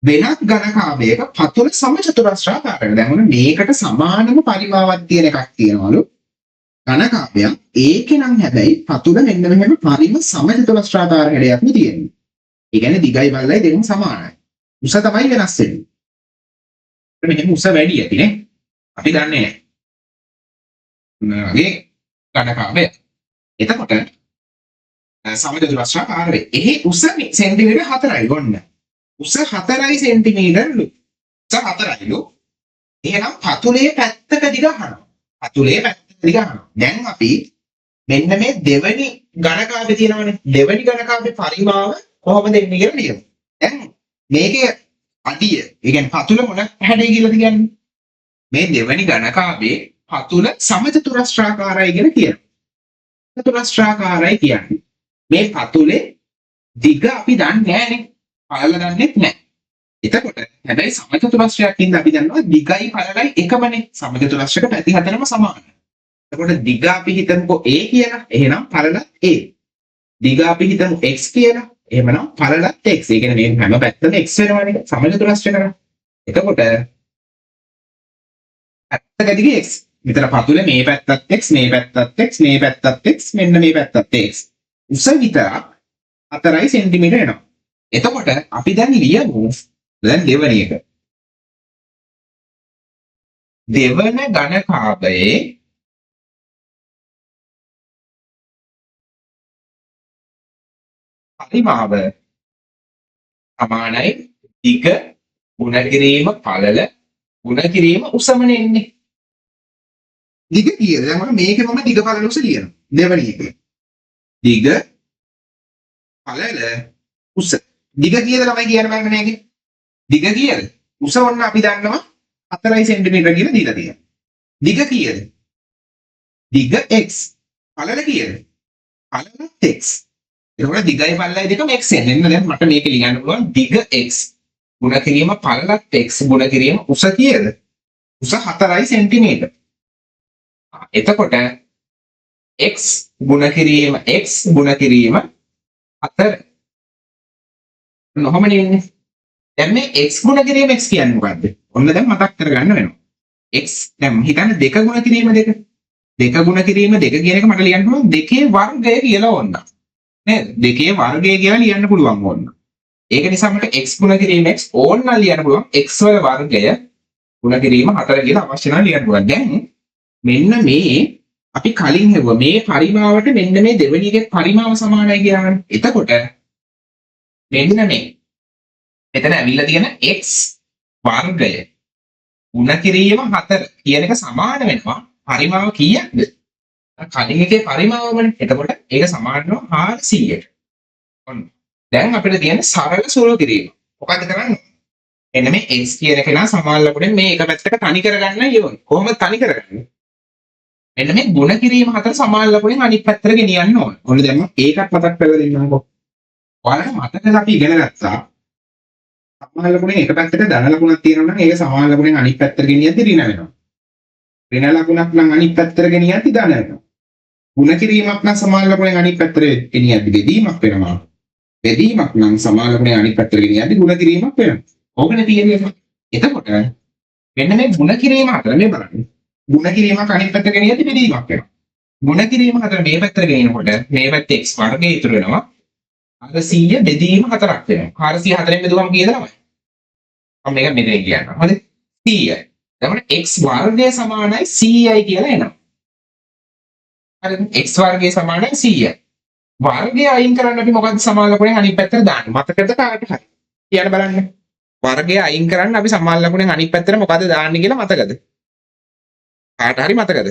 වෙනත් ඝනකාභයක පතුල සමචතුරස්‍රාකාරයි. දැන් ඔන්න මේකට සමානම පරිමාවක් තියෙන එකක් තියෙනවලු. ඝනකාභයක් ඒකේ නම් හැබැයි පතුල මෙන්න මෙහෙම පරිම සමචතුරස්‍රාකාර හැඩයක්ම තියෙනවා. ඒ කියන්නේ දිගයි පළලයි දෙකම සමානයි. උස තමයි වෙනස් වෙන්නේ. මෙහෙම උස වැඩි ඇති නේ. අපි දන්නේ නැහැ. වගේ ඝනකාභය. එතකොට සමචතුරස්‍රාකාර වේ. එහි උස සෙන්ටිමීටර 4යි ගොන්න. උස 4යි සෙන්ටිමීටර්ලු. උස 4යිලු. එහෙනම් පතුලේ පැත්තක දිග අහනවා. පතුලේ පැත්තක දිග අහනවා. දැන් අපි මෙන්න මේ දෙවෙනි ඝනකාභය තියෙනවනේ. දෙවෙනි ඝනකාභයේ පරිමාව කොහොමද එන්නේ කියලා ලියමු. දැන් මේකේ අඩිය, ඒ කියන්නේ පතුල මොන හැඩය කියලාද කියන්නේ? මේ දෙවෙනි ඝනකාභයේ පතුල සමචතුරස්‍රාකාරයි කියලා කියනවා. චතුරස්‍රාකාරයි කියන්නේ. මේ පතුලේ දිග අපි දන්නේ නැහනේ. පළල දන්නේ නැහැ. එතකොට හැබැයි සමචතුරස්‍රයක් ඉඳන් අපි දන්නවා දිගයි පළලයි එකමනේ. සමචතුරස්‍රක පැති හතරම සමානයි. එතකොට දිග අපි හිතමුකෝ a කියලා. එහෙනම් පළලත් a. දිග අපි හිතමු x කියලා. එහෙමනම් පළලත් x. ඒ කියන්නේ මේ හැම පැත්තම x වෙනවනේ සමචතුරස්‍රයකට. එතකොට පැත්තක දිග x. මෙතන පතුලේ මේ පැත්තත් x, මේ පැත්තත් x, මේ පැත්තත් x, මෙන්න මේ පැත්තත් x. උස විතරක් 4 සෙන්ටිමීටර එනවා. එතකොට අපි දැන් ලියමු දැන් දෙවෙනි එක. දෙවන ඝනකාභයේ පරිමාව සමානයි දිග ගුණ කිරීම පළල ගුණ කිරීම උසමනේ එන්නේ. දිග කීයද? දැන් මම මේකේ මම දිග පළල උස ලියනවා. දෙවෙනි එකේ. දිග පළල උස. දිග කීයද ළමයි කියන්න බෑ මේකේ. දිග කීයද? උස වන්න අපි දන්නවා 4 සෙන්ටිමීටර කියලා දීලා තියෙනවා. දිග කීයද? දිග x. පළල කීයද? පළලත් x. එතකොට දිගයි පළලයි දෙකම x එන්නේ. දැන් මට මේක ලියන්න පුළුවන් දිග x ගුණ කිරීම පළලත් x ගුණ කිරීම උස කීයද? උස 4 සෙන්ටිමීටර. එතකොට x ගුණ කිරීම x ගුණ කිරීම 4 නොහමනේ ඉන්නේ. දැන් මේ x ගුණ කිරීම x කියන්නේ මොකද්ද? ඔන්න දැන් මතක් කරගන්න වෙනවා. x දැන් හිතන්න 2 ගුණ කිරීම 2. 2 ගුණ කිරීම 2 කියන එක මට ලියන්න පුළුවන් 2 වර්ගය කියලා ඕන. නේද? 2 වර්ගය කියලා ලියන්න පුළුවන් ඕන. ඒක නිසා මට x ගුණ කිරීම x ඕන නම් ලියන්න පුළුවන් x වල වර්ගය ගුණ කිරීම 4 කියලා අවශ්‍ය නම් ලියන්න පුළුවන්. දැන් මෙන්න මේ අපි කලින් හෙව්වා මේ පරිමාවට මෙන්න මේ දෙවෙනි එකේ පරිමාව සමානයි කියලානේ. එතකොට මෙන්න මේ එතන ඇවිල්ලා තියෙන x වර්ගය ගුණ කිරීම 4 කියන එක සමාන වෙනවා පරිමාව කීයක්ද? කලින් එකේ පරිමාවමනේ. එතකොට ඒක සමාන වෙනවා 400ට. ඔන්න. දැන් අපිට තියෙන සරල සුළු කිරීම. මොකද්ද කරන්නේ? එන්න මේ x කියන එක නා සමාන ලකුණෙන් මේ එක පැත්තක තනි කරගන්න ඕනේ. කොහොමද තනි කරගන්නේ? මෙන්න මේ ගුණ කිරීම 4 සමාන ලකුණෙන් අනිත් පැත්තට ගෙනියන්න ඕනේ. ඔන්න දැන් මම ඒකත් මතක් කරලා දෙන්නම්කෝ. ඔයාලට මතකද අපි ඉගෙන ගත්තා සමාන ලකුණෙන් එක පැත්තක ධන ලකුණක් තියෙනවා නම් ඒක සමාන ලකුණෙන් අනිත් පැත්තට ගෙනියද්දි ඍණ වෙනවා. ඍණ ලකුණක් නම් අනිත් පැත්තට ගෙනියද්දි ධන වෙනවා. ගුණ කිරීමක් නම් සමාන ලකුණෙන් අනිත් පැත්තට ගෙනියද්දි බෙදීමක් වෙනවා. බෙදීමක් නම් සමාන ලකුණෙන් අනිත් පැත්තට ගෙනියද්දි ගුණ කිරීමක් වෙනවා. ඕකනේ තියෙන්නේ. එතකොට මෙන්න මේ ගුණ කිරීම 4 මේ බලන්න. ගුණ කිරීමක් අනිත් පැත්තට ගෙනියද්දි බෙදීමක් වෙනවා. ගුණ කිරීම 4 මේ පැත්තට ගෙනියනකොට මේ පැත්තේ x වර්ගය ඉතුරු වෙනවා. 400 බෙදීම 4ක් වෙනවා. 404ෙන් බෙදුවම කීයද ළමයි? මම මේක මෙතන කියන්නම්. හරිද? 100යි. එතකොට x වර්ගය සමානයි 100යි කියලා එනවා. හරිද? x වර්ගය සමානයි 100යි. වර්ගය අයින් කරන්න අපි මොකද්ද සමානලකුණෙන් අනිත් පැත්තට දාන්නේ? මතකද කාට හරි? කියන්න බලන්න. වර්ගය අයින් කරන්න අපි සමානලකුණෙන් අනිත් පැත්තට මොකද්ද දාන්නේ කියලා මතකද? කාට හරි මතකද?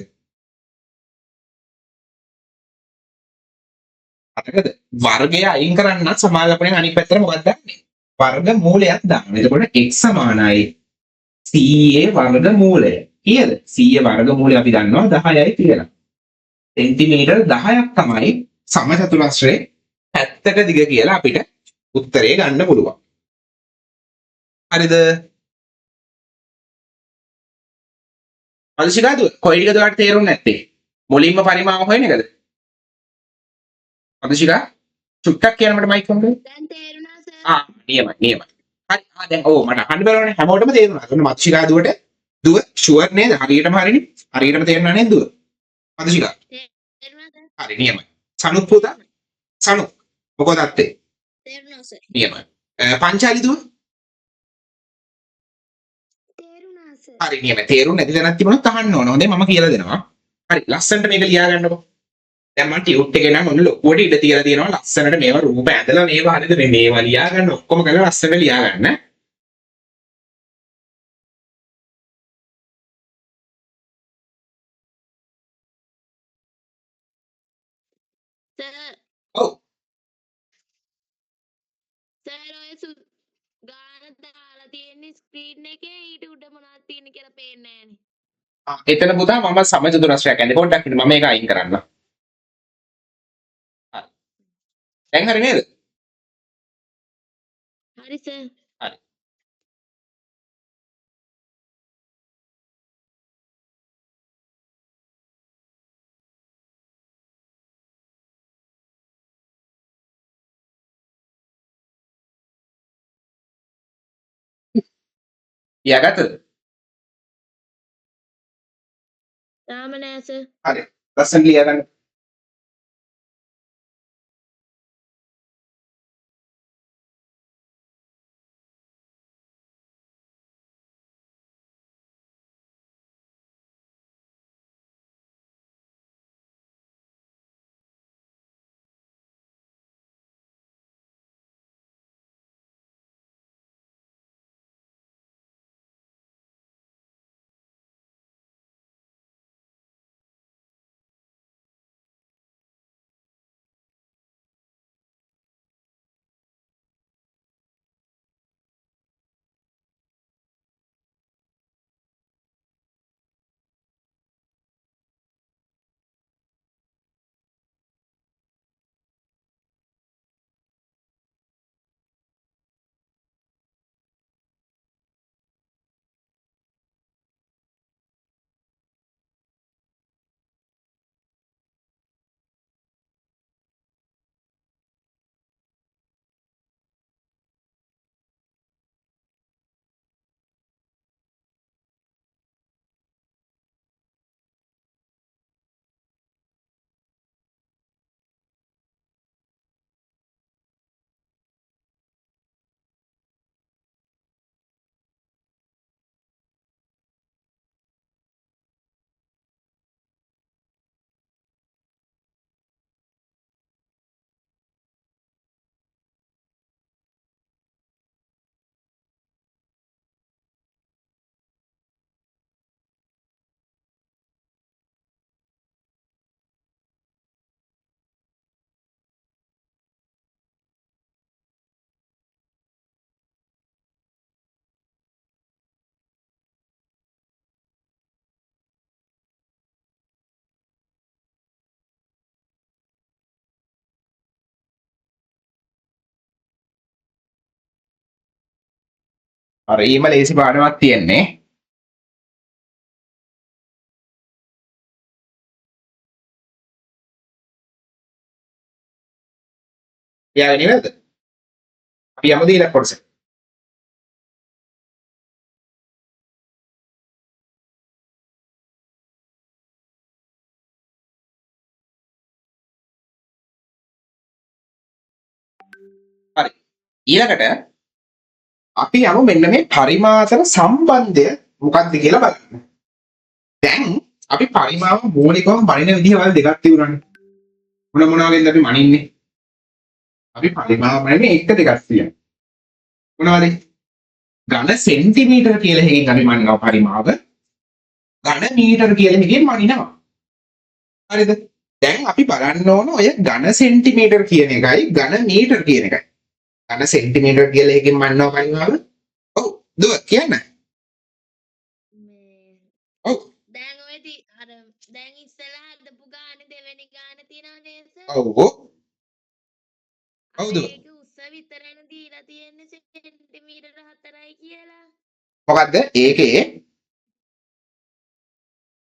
මතකද? වර්ගය අයින් කරන්න සමානලකුණෙන් අනිත් පැත්තට මොකක්ද දාන්නේ? වර්ග මූලයක් දාන්න. එතකොට x සමානයි 100 වර්ග මූලය. කීයද? 100 වර්ග මූලය අපි දන්නවා 10යි කියලා. සෙන්ටිමීටර් 10ක් තමයි සමචතුරස්‍රයේ පැත්තක දිග කියලා අපිට උත්තරේ ගන්න පුළුවන්. හරිද? අදිශිකාදුව කොයි ටිකද ඔයාලට තේරුන්නේ නැත්තේ? මුලින්ම පරිමාව හොයන එකද? අදිශිකා චුට්ටක් කියන්න මට මයික් කොන්ද? දැන් තේරුණා සර්. නියමයි. හරි. දැන් ඔව් මට අහන්න බැලුවනේ හැමෝටම තේරුණා. එතන මත්ශිකාදුවට දුව ෂුවර් නේද? හරියටම හරිනේ. හරියටම තේරුණා නේද දුව? අදිශිකා. තේරුණා සර්. හරි නියමයි. සනුත් පුතා. සනු. මොකද අත්තේ? තේරුණා සර්. නියමයි. පංචාලි දුව. තේරුණා සර්. හරි නියමයි. තේරුම් නැති දැනක් තිබුණොත් අහන්න ඕන. හොඳේ මම කියලා දෙනවා. හරි ලස්සනට මේක ලියා ගන්නකො. දැන් මම ටියුට් එකේ නම් ඔන්න ලොකුවට ඉඳ තියලා තියෙනවා. ලස්සනට මේවා රූප ඇඳලා මේවා හරිද මේවා ලියා ගන්න ඔක්කොම කරලා ලස්සනට ලියා ගන්න. සර් ඔව්. සර් ඔය ගාන දාලා තියෙන්නේ ස්ක්‍රීන් එකේ ඊට උඩ මොනවද තියෙන්නේ කියලා පේන්නේ නැහනේ. එතන පුතා මම සමචතුරස්‍රයක් ඇන්නේ පොඩ්ඩක් ඉන්න මම මේක අයින් කරන්න. හරි. දැන් හරි නේද? හරි සර්. හරි. ලියාගත්තද? තාම නෑ සර්. හරි. ලස්සනට ලියා ගන්න. හරිම ලේසි පාඩමක් තියෙන්නේ. ලියාගෙන ඉවරද? අපි යමුද ඊළඟ කොටසට? හරි. ඊළඟට අපි යමු මෙන්න මේ පරිමාතර සම්බන්ධය මොකක්ද කියලා බලන්න. දැන් අපි පරිමාව මූලිකවම බණින විදිහ වල දෙකක් තිබුණානේ. මොනවාගෙන්ද අපි මනින්නේ? අපි පරිමාව බණින්නේ එක දෙකක් තියෙනවා. මොනවද? ඝන සෙන්ටිමීටර කියලා එකකින් අපි මනිනවා පරිමාව. ඝන මීටර කියලා එකකින් මනිනවා. හරිද? දැන් අපි බලන්න ඕන ඔය ඝන සෙන්ටිමීටර කියන එකයි ඝන මීටර කියන එකයි. ඝන සෙන්ටිමීටර කියලා එකකින් මනිනවා පරිමාව. ඔව් දුව කියන්න. මේ ඔව් දැන් අර දැන් ඉස්සෙල්ලා හදපු ගානේ දෙවෙනි ගාන තියෙනවා නේද සර්? ඔව් අර දුව. ඒක උස විතරනේ දීලා තියෙන්නේ සෙන්ටිමීටර 4යි කියලා. මොකද්ද? ඒකේ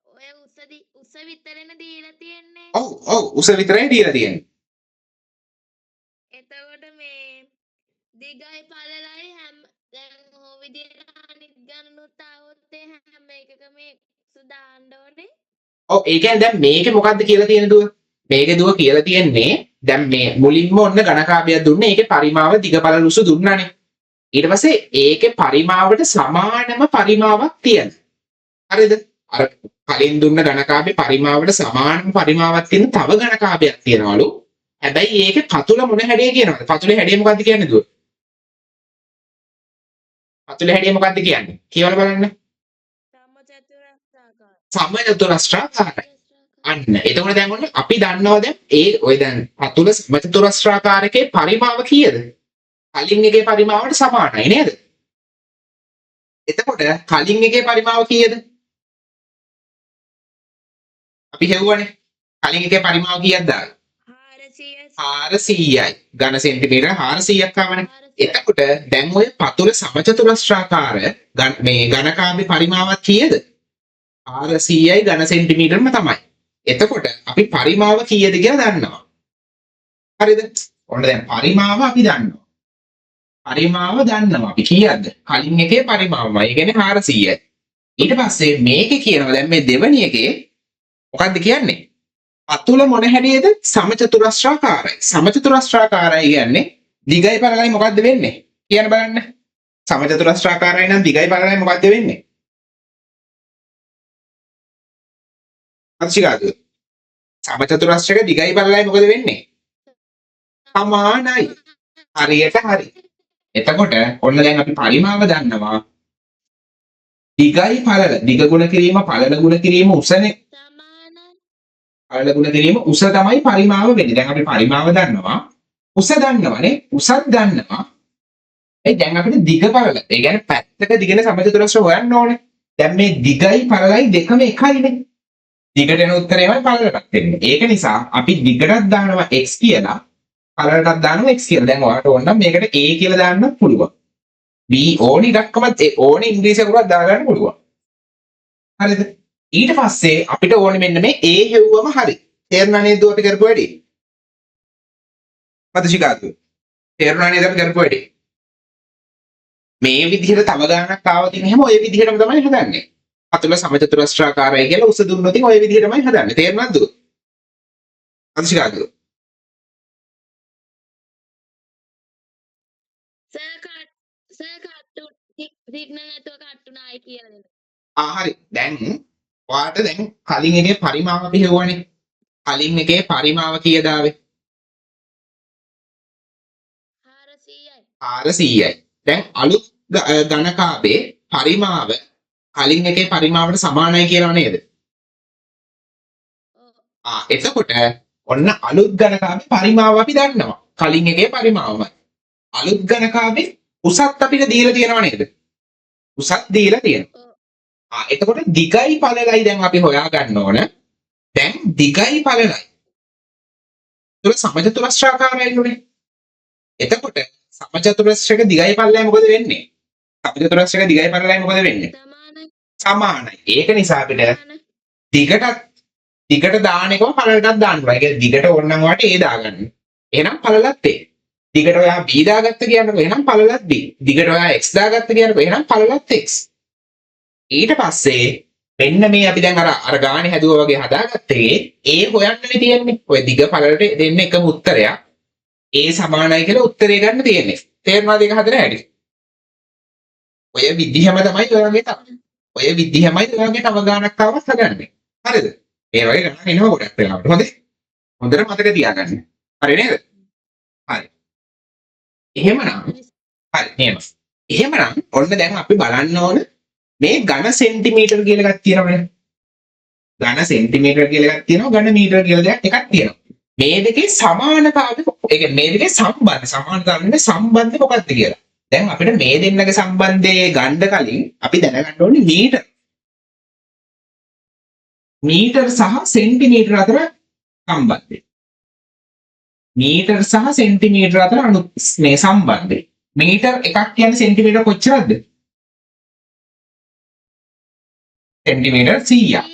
ඔය උස විතරනේ දීලා තියෙන්නේ. ඔව් උස විතරයි දීලා තියෙන්නේ. එතකොට මේ දිගයි පළලයි හැම දැන් ඔය විදිහට අනිත් ගණනුත් આવොත් ඒ හැම එකකම උස දාන්න ඕනේ. ඔව් ඒ කියන්නේ දැන් මේකේ මොකද්ද කියලා තියෙන දුව? මේකේ දුව කියලා තියෙන්නේ දැන් මේ මුලින්ම ඔන්න ඝනකාභයක් දුන්නේ ඒකේ පරිමාව දිගපළල උස දුන්නානේ. ඊට පස්සේ ඒකේ පරිමාවට සමානම පරිමාවක් තියෙනවා. හරිද? අර කලින් දුන්න ඝනකාභේ පරිමාවට සමානම පරිමාවක් තියෙන තව ඝනකාභයක් තියෙනවලු. හැබැයි ඒකේ පතුල මොන හැඩය කියනවද? පතුලේ හැඩය මොකද්ද කියන්නේ දුව? පතුලේ හැඩය මොකද්ද කියන්නේ? කියවලා බලන්න. සමචතුරස්‍රාකාරයි. අන්න. එතකොට දැන් ඔන්න අපි දන්නවා දැන් ඔය දැන් පතුල සමචතුරස්‍රාකාරකේ පරිමාව කීයද? කලින් එකේ පරිමාවට සමානයි නේද? එතකොට කලින් එකේ පරිමාව කීයද? අපි හෙව්වනේ. කලින් එකේ පරිමාව කීයක්ද? 400යි. ඝන සෙන්ටිමීටර 400ක් ආවනේ. එතකොට දැන් ඔය පතුල සමචතුරස්‍රාකාර මේ ඝනකාභේ පරිමාවක් කීයද? 400යි ඝන සෙන්ටිමීටරම තමයි. එතකොට අපි පරිමාව කීයද කියලා දන්නවා. හරිද? ඔන්න දැන් පරිමාව අපි දන්නවා. පරිමාව දන්නවා අපි කීයද? කලින් එකේ පරිමාවමයි. ඒ කියන්නේ 400යි. ඊට පස්සේ මේකේ කියනවා දැන් මේ දෙවෙනි එකේ මොකද්ද කියන්නේ? පතුල මොන හැඩයේද? සමචතුරස්‍රාකාරයි. සමචතුරස්‍රාකාරයි කියන්නේ දිගයි පළලයි මොකද්ද වෙන්නේ? කියන්න බලන්න. සමචතුරස්‍රාකාරයි නම් දිගයි පළලයි මොකද්ද වෙන්නේ? අත්‍ශිකාද? සමචතුරස්‍රයක දිගයි පළලයි මොකද වෙන්නේ? සමානයි. හරියට හරි. එතකොට ඔන්න දැන් අපි පරිමාව දන්නවා. දිගයි පළල දිග ගුණ කිරීම පළල ගුණ කිරීම උසනේ. පළල ගුණ කිරීම උස තමයි පරිමාව වෙන්නේ. දැන් අපි පරිමාව දන්නවා. උස දන්නවනේ. උසත් දන්නවා. දැන් අපිට දිග පළල. ඒ කියන්නේ පැත්තක දිගන සමචතුරස්‍ර හොයන්න ඕනේ. දැන් මේ දිගයි පළලයි දෙකම එකයිනේ. දිගට එන උත්තරයමයි පළලටත් එන්නේ. ඒක නිසා අපි දිගටත් දානවා x කියලා. පළලටත් දානවා x කියලා. දැන් ඔයාලට ඕන නම් මේකට a කියලා දාන්නත් පුළුවන්. b ඕනි ඉලක්කමත් ඕනේ ඉංග්‍රීසියකට දාගන්න පුළුවන්. හරිද? ඊට පස්සේ අපිට ඕනේ මෙන්න මේ a හෙව්වම හරි. තේරුණා නේද අපි කරපු වැඩේ? මතශිකාතු. තේරුණා නේද අපි කරපු වැඩේ? මේ විදිහට තව ගානක් ආවතින් එහෙම ඔය විදිහටම තමයි හදන්නේ. පතුල සමචතුරස්‍රාකාරයි කියලා උස දුන්නොත් ඔය විදිහටමයි හදන්නේ. තේරුණාද? මතශිකාතු. සර් කට්ටු සිග්නල් නැතුව කට්ටුනායි කියලා දෙන්න. හරි. දැන් ඔයාලට දැන් කලින් එකේ පරිමාව අපි හෙව්වනේ. කලින් එකේ පරිමාව කීයද ආවේ? 400යි. දැන් අලුත් ඝනකාභේ පරිමාව කලින් එකේ පරිමාවට සමානයි කියනවා නේද? එතකොට ඔන්න අලුත් ඝනකාභේ පරිමාව අපි දන්නවා. කලින් එකේ පරිමාවමයි. අලුත් ඝනකාභේ උසත් අපිට දීලා තියෙනව නේද? උසත් දීලා තියෙනවා. එතකොට දිගයි පළලයි දැන් අපි හොයා ගන්න ඕන. දැන් දිගයි පළලයි. ඒක සමචතුරස්‍රාකාරයිනේ. එතකොට සමචතුරස්‍රයක දිගයි පළලයි මොකද වෙන්නේ? සමචතුරස්‍රයක දිගයි පළලයි මොකද වෙන්නේ? සමානයි. ඒක නිසා අපිට දිගට දාන එකම පළලටත් දාන්න ඕන. ඒ කියන්නේ දිගට ඕනනම් වාට A දාගන්න. එහෙනම් පළලත් A. දිගට ඔයා B දාගත්ත කියනකො එහෙනම් පළලත් B. දිගට ඔයා X දාගත්ත කියනකො එහෙනම් පළලත් X. ඊට පස්සේ මෙන්න මේ අපි දැන් අර ගානේ හැදුවා වගේ හදාගත්තේ A හොයන්නනේ තියෙන්නේ. ඔය දිග පළලට දෙන්න එකම උත්තරයක්. A සමානයි කියලා උත්තරේ ගන්න තියෙන්නේ. තේරුණාද ඒක හදන හැටි? ඔය විදිහම තමයි ඔයගේ තව ගානක් තවවත් හදන්නේ. හරිද? මේ වගේ ගණන් එනවා ගොඩක් වෙලාවට. හොඳේ. හොඳට මතක තියාගන්න. හරි නේද? හරි. එහෙමනම් හරි නේද? එහෙමනම් ඔන්න දැන් අපි බලන්න ඕන මේ ඝන සෙන්ටිමීටර කියලා එකක් තියෙනවනේ. ඝන සෙන්ටිමීටර කියලා එකක් තියෙනවා, ඝන මීටර කියලා දෙයක් එකක් තියෙනවා. මේ දෙකේ සමානතාවය, ඒ කියන්නේ මේ දෙකේ සමානතාවය සම්බන්ධය මොකක්ද කියලා. දැන් අපිට මේ දෙන්නගේ සම්බන්ධය ගන්න කලින් අපි දැනගන්න ඕනේ මීටර සහ සෙන්ටිමීටර අතර සම්බන්ධය. මීටර සහ සෙන්ටිමීටර අතර මේ සම්බන්ධය. මීටර එකක් කියන්නේ සෙන්ටිමීටර කොච්චරද? සෙන්ටිමීටර 100ක්.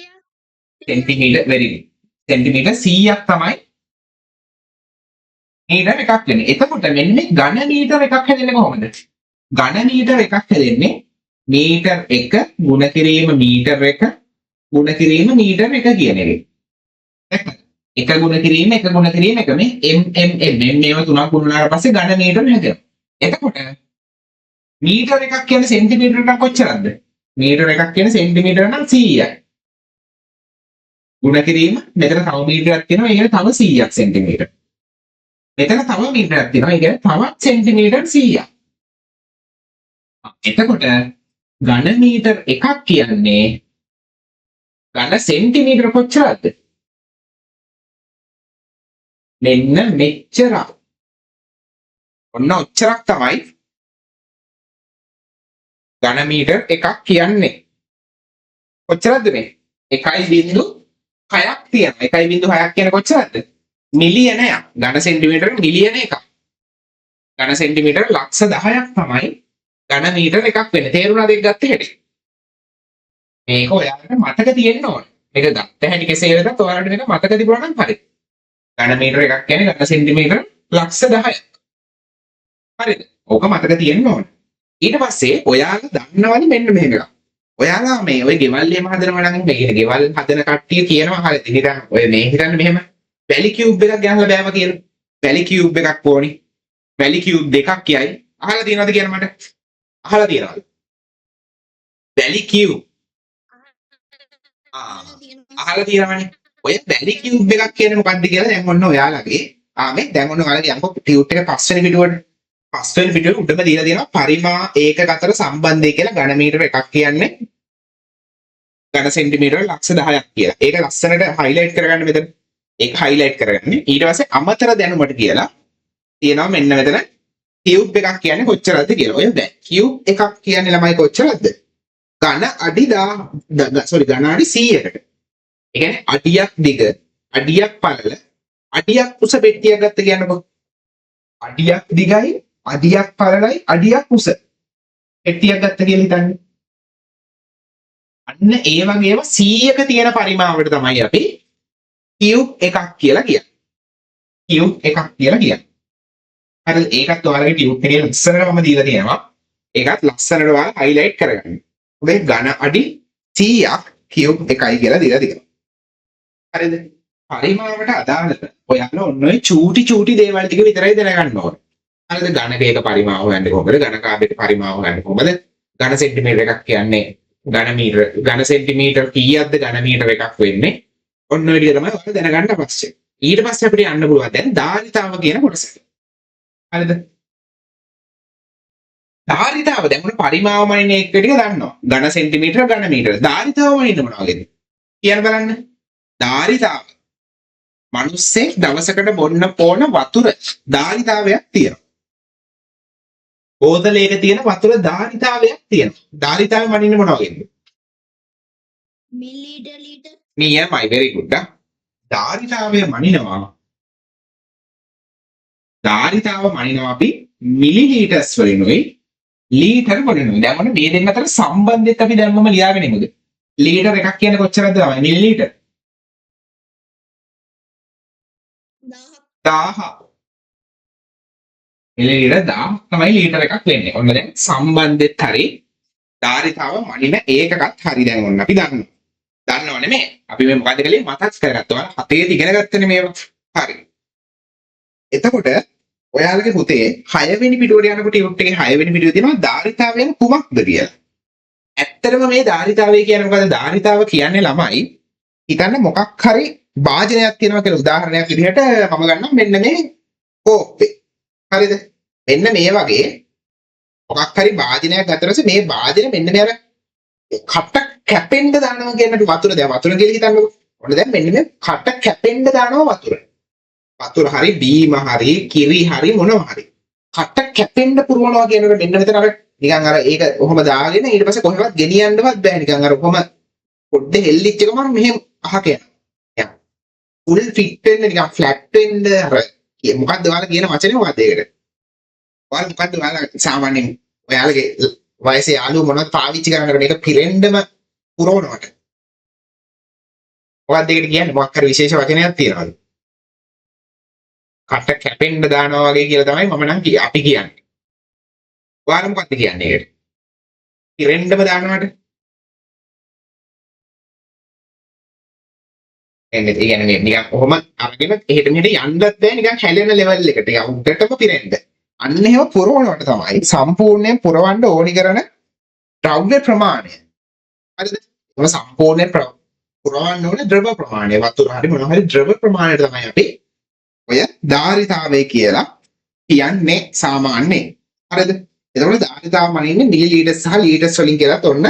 සෙන්ටිමීටර very good. සෙන්ටිමීටර 100ක් තමයි මීටර එකක් වෙන්නේ. එතකොට මෙන්න මේ ඝන මීටර එකක් හැදෙන්නේ කොහොමද? ඝන මීටර එකක් හැදෙන්නේ මීටර 1 ගුණ කිරීම මීටර 1 ගුණ කිරීම මීටර 1 කියන එකේ. එක ගුණ කිරීම එක ගුණ කිරීම එක මේ m මේව තුනක් ගුණ වුණාට පස්සේ ඝන මීටර හැදෙනවා. එතකොට මීටර එකක් කියන්නේ සෙන්ටිමීටර නම් කොච්චරද? මීටර එකක් කියන්නේ සෙන්ටිමීටර නම් 100යි. ගුණ කිරීම මෙතන තව මීටරයක් තියෙනවා. ඒ කියන්නේ තව 100ක් සෙන්ටිමීටර. මෙතන තව මීටරයක් තියෙනවා. ඒ කියන්නේ තවත් සෙන්ටිමීටර 100ක්. එතකොට ඝන මීටර එකක් කියන්නේ ඝන සෙන්ටිමීටර කොච්චරද? මෙන්න මෙච්චරක්. ඔන්න ඔච්චරක් තමයි ඝන මීටර එකක් කියන්නේ. කොච්චරද මේ? 1.6ක් තියෙනවා. 1.6ක් කියන්නේ කොච්චරද? මිලියනයක්. ඝන සෙන්ටිමීටර මිලියන එකක්. ඝන සෙන්ටිමීටර ලක්ෂ 10ක් තමයි ඝන මීටර එකක් වෙන්නේ. තේරුණාද ඒක ගත්ත හැටි? මේක ඔයාලට මතක තියෙන්න ඕන. මේක ගත්ත හැටි කෙසේ වෙතත් ඔයාලට මේක මතක තිබුණා නම් හරි. ඝන මීටර එකක් කියන්නේ ඝන සෙන්ටිමීටර ලක්ෂ 10ක්. හරිද? ඕක මතක තියෙන්න ඕන. ඊට පස්සේ ඔයාලා දන්නවනේ මෙන්න මෙහෙම එකක්. ඔයාලා මේ ඔය ගෙවල් එහෙම හදනවා නම් මේ ගෙවල් හදන කට්ටිය කියනවා හරිද? හිතන්න ඔය මේ හිතන්න මෙහෙම වැලි කියුබ් එකක් ගහලා බෑම කියලා. වැලි කියුබ් එකක් ඕනි. වැලි කියුබ් දෙකක් කියයි. අහලා තියෙනවද කියන මට? අහලා තියෙනවද? වැලි කියුබ්. අහලා තියෙනවනේ. ඔය වැලි කියුබ් එකක් කියන්නේ මොකක්ද කියලා දැන් ඔන්න ඔයාලගේ මේ දැන් ඔන්න ඔයාලගේ යම්කෝ ටියුට් එක පස්වෙනි පිටුවට පස්වෙනි පිටුවේ උඩම දීලා තියෙනවා පරිමා ඒකක අතර සම්බන්ධය කියලා ඝන මීටර එකක් කියන්නේ ඝන සෙන්ටිමීටර ලක්ෂ 10ක් කියලා. ඒක ලස්සනට හයිලයිට් කරගන්න මෙතන. ඒක හයිලයිට් කරගන්න. ඊට පස්සේ අමතර දැනුමට කියලා තියෙනවා මෙන්න මෙතන කියුබ් එකක් කියන්නේ කොච්චරද කියලා. ඔය දැන් කියුබ් එකක් කියන්නේ ළමයි කොච්චරද? ඝන අඩි 10 ඝන අඩි 100කට. ඒ කියන්නේ අඩියක් දිග, අඩියක් පළල, අඩියක් උස පෙට්ටියක් ගත්ත කියන්නකො. අඩියක් දිගයි, අඩියක් පළලයි, අඩියක් උස පෙට්ටියක් ගත්ත කියලා හිතන්නේ. අන්න ඒ වගේම 100ක තියෙන පරිමාවට තමයි අපි කියුබ් එකක් කියලා කියන්නේ. කියුබ් එකක් කියලා කියන්නේ. හරිද? ඒකත් ඔයාලගේ ටියුට් එකේ ලස්සනට මම දීලා තියෙනවා. ඒකත් ලස්සනට ඔයාලා හයිලයිට් කරගන්න. ඔබේ ඝන අඩි 100ක් කියුබ් එකයි කියලා දීලා තියෙනවා. හරිද? පරිමාවට අදාළව ඔයාලා ඔන්න ඔය චූටි දේවල් ටික විතරයි දැනගන්න ඕනේ. හරිද? ඝනකයක පරිමාව හොයන්නේ කොහොමද? ඝනකාභයක පරිමාව හොයන්නේ කොහොමද? ඝන සෙන්ටිමීටර එකක් කියන්නේ ඝන සෙන්ටිමීටර කීයක්ද ඝන මීටර එකක් වෙන්නේ? ඔන්න ඔය ටික තමයි ඔයාලා දැනගන්න අවශ්‍ය. ඊට පස්සේ අපිට යන්න පුළුවන් දැන් ධාරිතාව කියන කොටසට. හරිද? ධාරිතාව දැන් මොන පරිමාව මනින එක ටික දන්නවා. ඝන සෙන්ටිමීටර ඝන මීටර. ධාරිතාව මනින්න මොනවා වගේද? කියන්න බලන්න. ධාරිතාව මිනිස්සෙක් දවසකට බොන්න ඕන වතුර ධාරිතාවයක් තියෙනවා. බෝතලයක තියෙන වතුර ධාරිතාවයක් තියෙනවා. ධාරිතාවය මනින්න මොනවා වගේද? Millilitre litre. නියමයි very good. ධාරිතාවය මනිනවා. ධාරිතාව මනිනවා අපි මිලිලීටර්ස් වලිනුයි ලීටර් වලිනුයි. දැන් මොන මේ දෙන්න අතර සම්බන්ධයත් අපි දැම්මම ලියාගෙන ඉමුද? ලීටර් එකක් කියන්නේ කොච්චරද තමයි? මිලිලීටර් 1000. මිලිලීටර් 1000 තමයි ලීටර් එකක් වෙන්නේ. ඔන්න දැන් සම්බන්ධෙත් හරි ධාරිතාව මනින ඒකකත් හරි දැන් ඔන්න අපි දන්නවා. දන්නව නෙමෙයි. අපි මේ මොකද්ද කලේ මතක් කරගත්තා. හතේ ඉගෙන ගත්තනේ මේවා. හරි. එතකොට ඔයාලගේ පුතේ 6 වෙනි පිටුවට යනකොට ටියුට් එකේ 6 වෙනි පිටුවේ තියෙනවා ධාරිතාවයන් කුමක්ද කියලා. ඇත්තටම මේ ධාරිතාවය කියන්නේ මොකද්ද? ධාරිතාව කියන්නේ ළමයි හිතන්න මොකක් හරි වාජනයක් තියෙනවා කියලා උදාහරණයක් විදිහට මම ගන්නම් මෙන්න මේ කෝප්පේ. හරිද? මෙන්න මේ වගේ මොකක් හරි වාජනයක් අතරස මේ වාජනේ මෙන්න මේ අර කට කැපෙන්න දානවා කියනට වතුර දැන් වතුර කියලා හිතන්නකෝ. ඔන්න දැන් මෙන්න මේ කට කැපෙන්න දානවා වතුර. වතුර හරි බීම හරි කිරි හරි මොනවා හරි. කට කැපෙන්න පුරවනවා කියනකොට මෙන්න මෙතන අර නිකන් අර ඒක ඔහොම දාගෙන ඊට පස්සේ කොහෙවත් ගෙනියන්නවත් බෑ නිකන් අර කොහොම පොඩ්ඩ හෙල්ලිච්ච ගමන් මෙහෙම අහක යනවා. ෆුල් ෆිට වෙන්න නිකන් ෆ්ලැට් වෙන්න අර මොකක්ද ඔයාලා කියන වචනේ මොකක්ද ඒකට? ඔයාලා මොකක්ද ඔයාලා සාමාන්‍යයෙන් ඔයාලගේ වයසේ යාළුවෝ මොනවද පාවිච්චි කරන්නේ මේක පිරෙන්නම පුරවනවට? මොකක්ද ඒකට කියන්නේ? මොකක් හරි විශේෂ වචනයක් තියනවද? කට කැපෙන්න දානවා වගේ කියලා තමයි මම නම් අපි කියන්නේ. ඔයාලා මොකක්ද කියන්නේ ඒකට? පිරෙන්නම දානවට? එන්නේ ඒ කියන්නේ නිකන් කොහොම අරගෙන එහෙට මෙහෙට යන්නත් බෑ නිකන් හැලෙන ලෙවල් එකට. නිකන් උඩටම පිරෙන්න. අන්න එහෙම පුරවනවට තමයි සම්පූර්ණයෙන් පුරවන්න ඕනි කරන ද්‍රව්‍ය ප්‍රමාණය. හරිද? ඒක සම්පූර්ණයෙන් පුරවන්න ඕනේ ද්‍රව ප්‍රමාණය. වතුර හරි මොනවා හරි ද්‍රව ප්‍රමාණයට තමයි අපි ඔය ධාරිතාවය කියලා කියන්නේ සාමාන්‍යයෙන්. හරිද? එතකොට ධාරිතාව මනින්නේ මිලිලීටර් සහ ලීටර්ස් වලින් කියලා ඔන්න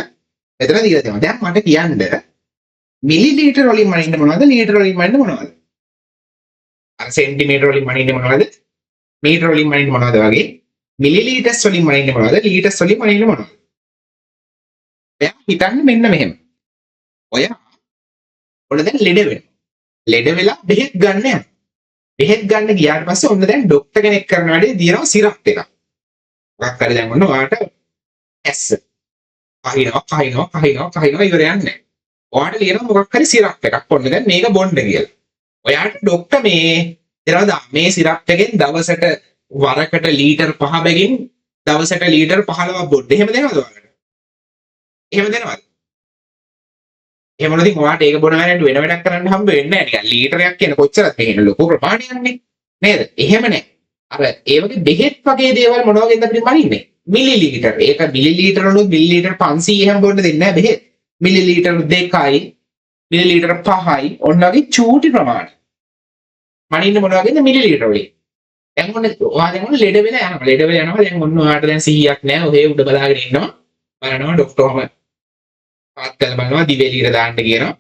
මෙතන දීලා තියෙනවා. දැන් මට කියන්න මිලිලීටර් වලින් මනින්න මොනවද? ලීටර් වලින් මනින්න මොනවද? අර සෙන්ටිමීටර් වලින් මනින්න මොනවද? මීටර වලින් මනින්න මොනවද වගේ? මිලිලීටර්ස් වලින් මනින්න මොනවද? ලීටර්ස් වලින් මනින්න මොනවද? ඔයා හිතන්න මෙන්න මෙහෙම. ඔයා ඔන්න දැන් ලෙඩ වෙනවා. ලෙඩ වෙලා බෙහෙත් ගන්න යනවා. බෙහෙත් ගන්න ගියාට පස්සේ ඔන්න දැන් ડોක්ටර් කෙනෙක් කරන වැඩේ දිනනවා සිරප් එකක්. මොකක් හරි දැන් ඔන්න ඔයාට ඇස් කහිනවා ඉවර යන්නේ. ඔයාට ලියනවා මොකක් හරි සිරප් එකක්. ඔන්න දැන් මේක බොන්න කියලා. ඔයාට ડોක්ටර් දෙනවා මේ සිරප් එකෙන් දවසට වරකට ලීටර් 5 බැගින් දවසට ලීටර් 15ක් බොන්න. එහෙම දෙනවද ඔයාලට? එහෙම දෙනවද? එහෙම නැතිනම් ඔයාට ඒක බොන වෙලාවට වෙන වැඩක් කරන්න හම්බ වෙන්නේ නැහැ. නිකන් ලීටරයක් කියන කොච්චරද මේක ලොකු ප්‍රමාණයක්නේ. නේද? එහෙම නැහැ. අර ඒ වගේ බෙහෙත් වගේ දේවල් මොන වගේද අපිට මනින්නේ? මිලිලීටර්. ඒක මිලිලීටර් වලුත් මිලිලීටර් 500 එහෙම බොන්න දෙන්නේ නැහැ බෙහෙත්. මිලිලීටර් 2යි මිලිලීටර් 5යි ඔන්න වගේ චූටි ප්‍රමාණ. මනින්න මොන වගේද මිලිලීටර් වලින්. දැන් ඔන්න ඔයා දැන් ඔන්න ලෙඩ වෙලා යනවා. ලෙඩ වෙලා යනවා. දැන් ඔන්න ඔයාට දැන් 100ක් නැහැ. ඔහේ උඩ බලාගෙන ඉන්නවා. බලනවා ડોක්ටර්ම පාත්තල බලනවා දිවෙලියට දාන්න කියනවා.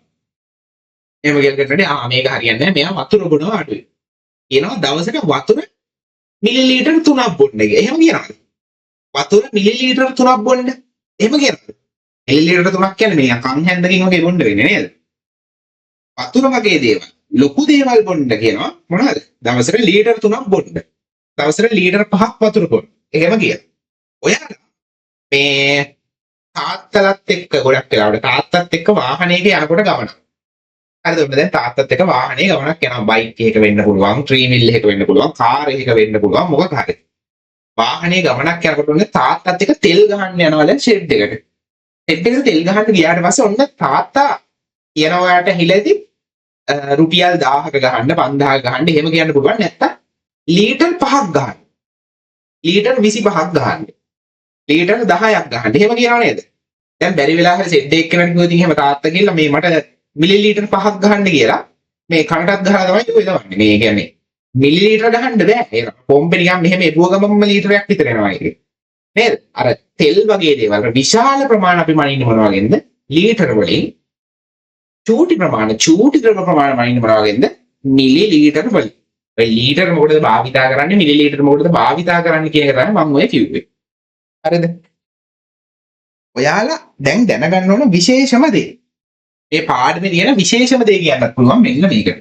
එහෙම කියනකොට මේක හරියන්නේ නැහැ. මෙයා වතුර බොනවා අඩුයි. කියනවා දවසට වතුර මිලිලීටර් 3ක් බොන්න කියලා. එහෙම කියනවා. වතුර මිලිලීටර් 3ක් බොන්න. එහෙම කියනවා. මිලිලීටර් 3ක් කියන්නේ මේ කන් හැන්දකින් වගේ බොන්න වෙන්නේ නේද? වතුර වගේ දේවල් ලොකු දේවල් බොන්න කියනවා මොනවද? දවසට ලීටර් 3ක් බොන්න. දවසට ලීටර් 5ක් වතුර බොන්න. එහෙම කියනවා. ඔයාලා මේ තාත්තලත් එක්ක ගොඩක් වෙලාවට තාත්තත් එක්ක වාහනයක යනකොට ගමනක්. හරිද? ඔන්න දැන් තාත්තත් එක්ක වාහනේ ගමනක් යනවා. බයික් එකක වෙන්න පුළුවන්, ත්‍රී වීල් එකක වෙන්න පුළුවන්, කාර් එකක වෙන්න පුළුවන්, මොකක් හරි. වාහනේ ගමනක් යනකොට ඔන්න තාත්තත් එක්ක තෙල් ගහන්න යනවා දැන් ෂෙඩ් එකට. ෂෙඩ් එකට තෙල් ගහන්න ගියාට පස්සේ ඔන්න තාත්තා කියනවා ඔයාට හිලෙදි රුපියල් 1000ක ගහන්න 5000ක ගහන්න එහෙම කියන්න පුළුවන්. නැත්තම් ලීටර් 5ක් ගහන්න. ලීටර් 25ක් ගහන්න. ලීටර් 10ක් ගහන්න. එහෙම කියනවා නේද? දැන් බැරි වෙලා හරි සෙඩ් එකක් කෙනෙක් කිව්වොත් එහෙම තාත්තා කියලා මේ මට මිලිලීටර් 5ක් ගහන්න කියලා මේ කනටත් ගහලා තමයි යොදවන්නේ. මේ කියන්නේ මිලිලීටර් ගහන්න බෑ. ඒක පොම්පේ නිකන් මෙහෙම එපුව ගමන්ම ලීටරයක් විතර එනවා ඒක. නේද? අර තෙල් වගේ දේවල් විශාල ප්‍රමාණ අපි මනින්නේ මොනවා වගේද? ලීටර් වලින් චූටි ද්‍රව ප්‍රමාණ මනින්නේ මොනවා වගේද? මිලිලීටර් වලින්. ඔය ලීටර් මොකටද භාවිතා කරන්නේ? මිලිලීටර් මොකටද භාවිතා කරන්නේ කියන එක තමයි මම ඔය කිව්වේ. හරිද? ඔයාලා දැන් දැනගන්න ඕන විශේෂම දේ. මේ පාඩමේ තියෙන විශේෂම දේ කියන්නත් පුළුවන් මෙන්න මේකට.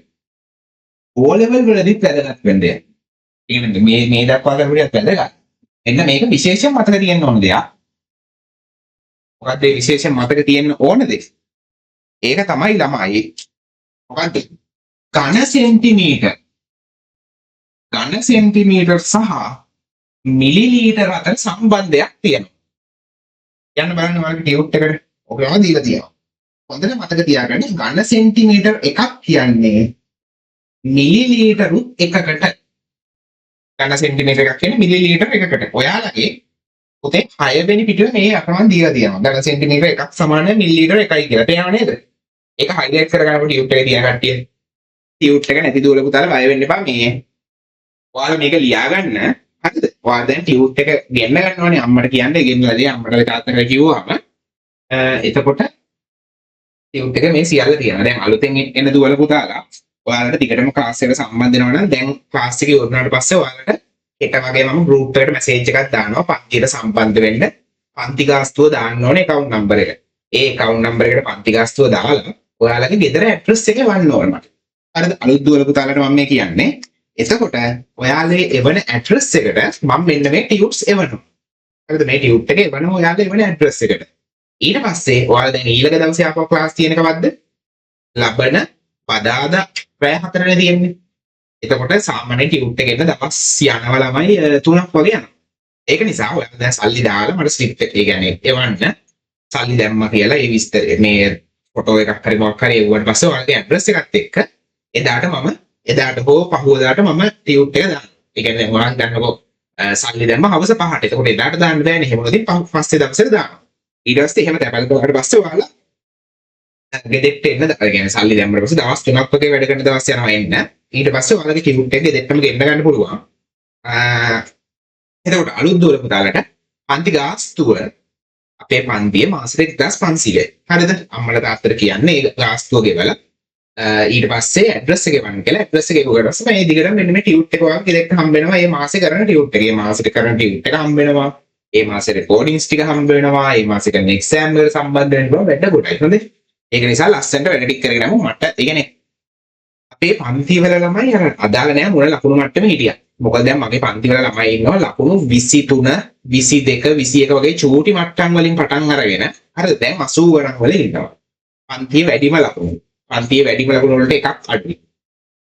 O level වලදී වැදගත් වෙන්නේ. මේ දක්වා ගන්නකොට වැදගත්. මෙන්න මේක විශේෂයෙන් මතක තියෙන්න ඕන දෙයක්. මොකක්ද මේ විශේෂයෙන් මතක තියෙන්න ඕන දේ? ඒක තමයි ළමයි. මොකක්ද? ඝන සෙන්ටිමීටර් සහ මිලිලීටර් අතර සම්බන්ධයක් තියෙනවා. යන්න බලන්න ඔයාලගේ ටියුට් එකට ඔකම දීලා තියෙනවා. හොඳට මතක තියාගන්න ඝන සෙන්ටිමීටර් එකක් කියන්නේ මිලිලීටරුත් එකකට. ඝන සෙන්ටිමීටර් එකක් කියන්නේ මිලිලීටර් එකකට. ඔයාලගේ පොතේ 6 වෙනි පිටුවේ මේ අකමන් දීලා තියෙනවා. ඝන සෙන්ටිමීටර් එකක් සමාන මිලිලීටර් එකයි කියලා. තේරෙනව නේද? ඒක highlight කරගන්නකොට ටියුට් එකේ තියෙන කට්ටිය ටියුට් එක නැති දුවල පුතාලා බය වෙන්න එපා මේ ඔයාලා මේක ලියා ගන්න හරිද ඔයාලා දැන් ටියුට් එක ගෙන්න ගන්නවනේ අම්මට කියන්නේ ගෙන්නලාදී අම්මට තාත්තට කිව්වම එතකොට ටියුට් එක මේ සියල්ල තියෙනවා දැන් අලුතෙන් එන දුවල පුතාලා ඔයාලට ටිකටම ක්ලාස් එකට සම්බන්ධ වෙනවා නම් දැන් ක්ලාස් එකේ ඉවරනාට පස්සේ ඔයාලට හෙට වගේ මම ගෲප් එකට මැසේජ් එකක් දානවා පන්තියට සම්බන්ධ වෙන්න පන්ති ගාස්තුව දාන්න ඕනේ account number එක. ඒ account number එකට පන්ති ගාස්තුව දාලා ඔයාලගේ ගෙදර address එක වන්න ඕන මට. හරිද? අලුත් දුවල පුතාලට මම මේ කියන්නේ. එතකොට ඔයාලේ එවන address එකට මම මෙන්න මේ ටියුට්ස් එවනවා. හරිද? මේ ටියුට් එක එවනවා ඔයාලේ එවන address එකට. ඊට පස්සේ ඔයාලා දැන් ඊළඟ දවසේ ආපහු ක්ලාස් තියෙන කවද්ද? ලබන බදාදා පැය 4නේ තියෙන්නේ. එතකොට සාමාන්‍ය ටියුට් එක එන්න දවස් යනවා ළමයි 3ක් වගේ යනවා. ඒක නිසා ඔයාලා දැන් සල්ලි දාලා මට ස්ලිප් එක ඒ කියන්නේ එවන්න සල්ලි දැම්මා කියලා ඒ විස්තර මේ ෆොටෝ එකක් හරි මොකක් හරි එවුවට පස්සේ ඔයාලගේ ඇඩ්‍රස් එකත් එක්ක එදාට හෝ පහුවදාට මම ටියුට් එක දානවා. ඒ කියන්නේ ඔයාලා ගන්නකො සල්ලි දැම්ම හවස 5ට. එතකොට එදාට දාන්න බෑනේ. එහෙම වුණොත් පස්සේ දවසට දානවා. ඊට පස්සේ එහෙම තැපල් කරලා පස්සේ ඔයාලා ගෙදෙට්ට එන්න ඒ කියන්නේ සල්ලි දැම්මම පස්සේ දවස් 3ක් වගේ වැඩ කරන දවස් යනවා එන්න. ඊට පස්සේ ඔයාලගේ ටියුට් එක ගෙදෙට්ටම ගෙන්න ගන්න පුළුවන්. එතකොට අලුත් දුවල පුතාලට පන්ති ගාස්තුව අපේ පන්තියේ මාසෙට 1500යි. හරිද? අම්මලා තාත්තට කියන්නේ ඒ ගාස්තුව ගෙවලා ඊට පස්සේ ඇඩ්‍රස් එක ගන්න කියලා ඇඩ්‍රස් එක ගෙවුවට පස්සේ මේ දිගටම මෙන්න මේ ටියුට් එක ඔයාලා ගෙදෙට්ට හම්බ වෙනවා. මේ මාසේ කරන ටියුට් එක. මේ මාසෙට කරන ටියුට් එක හම්බ වෙනවා. මේ මාසේ රෙකෝඩින්ග්ස් ටික හම්බ වෙනවා. මේ මාසේ කරන එක්සෑම් වල සම්බන්ධ වෙන බව වැඩ කොටයි. හොඳේ. ඒක නිසා ලස්සනට වැඩ ටික කරගෙන යමු. මට ඒ කියන්නේ අපේ පන්ති වල ළමයි අර අදාළ නැහැ මොන ලකුණු මට්ටමේ හිටියා. මොකද දැන් මගේ පන්ති වල ළමයි ඉන්නවා ලකුණු 23 22 21 වගේ චූටි මට්ටම් වලින් පටන් අරගෙන හරිද දැන් 80 ගණන් වල ඉන්නවා. පන්තියේ වැඩිම ලකුණු. පන්තියේ වැඩිම ලකුණු වලට එකක් අඩුයි.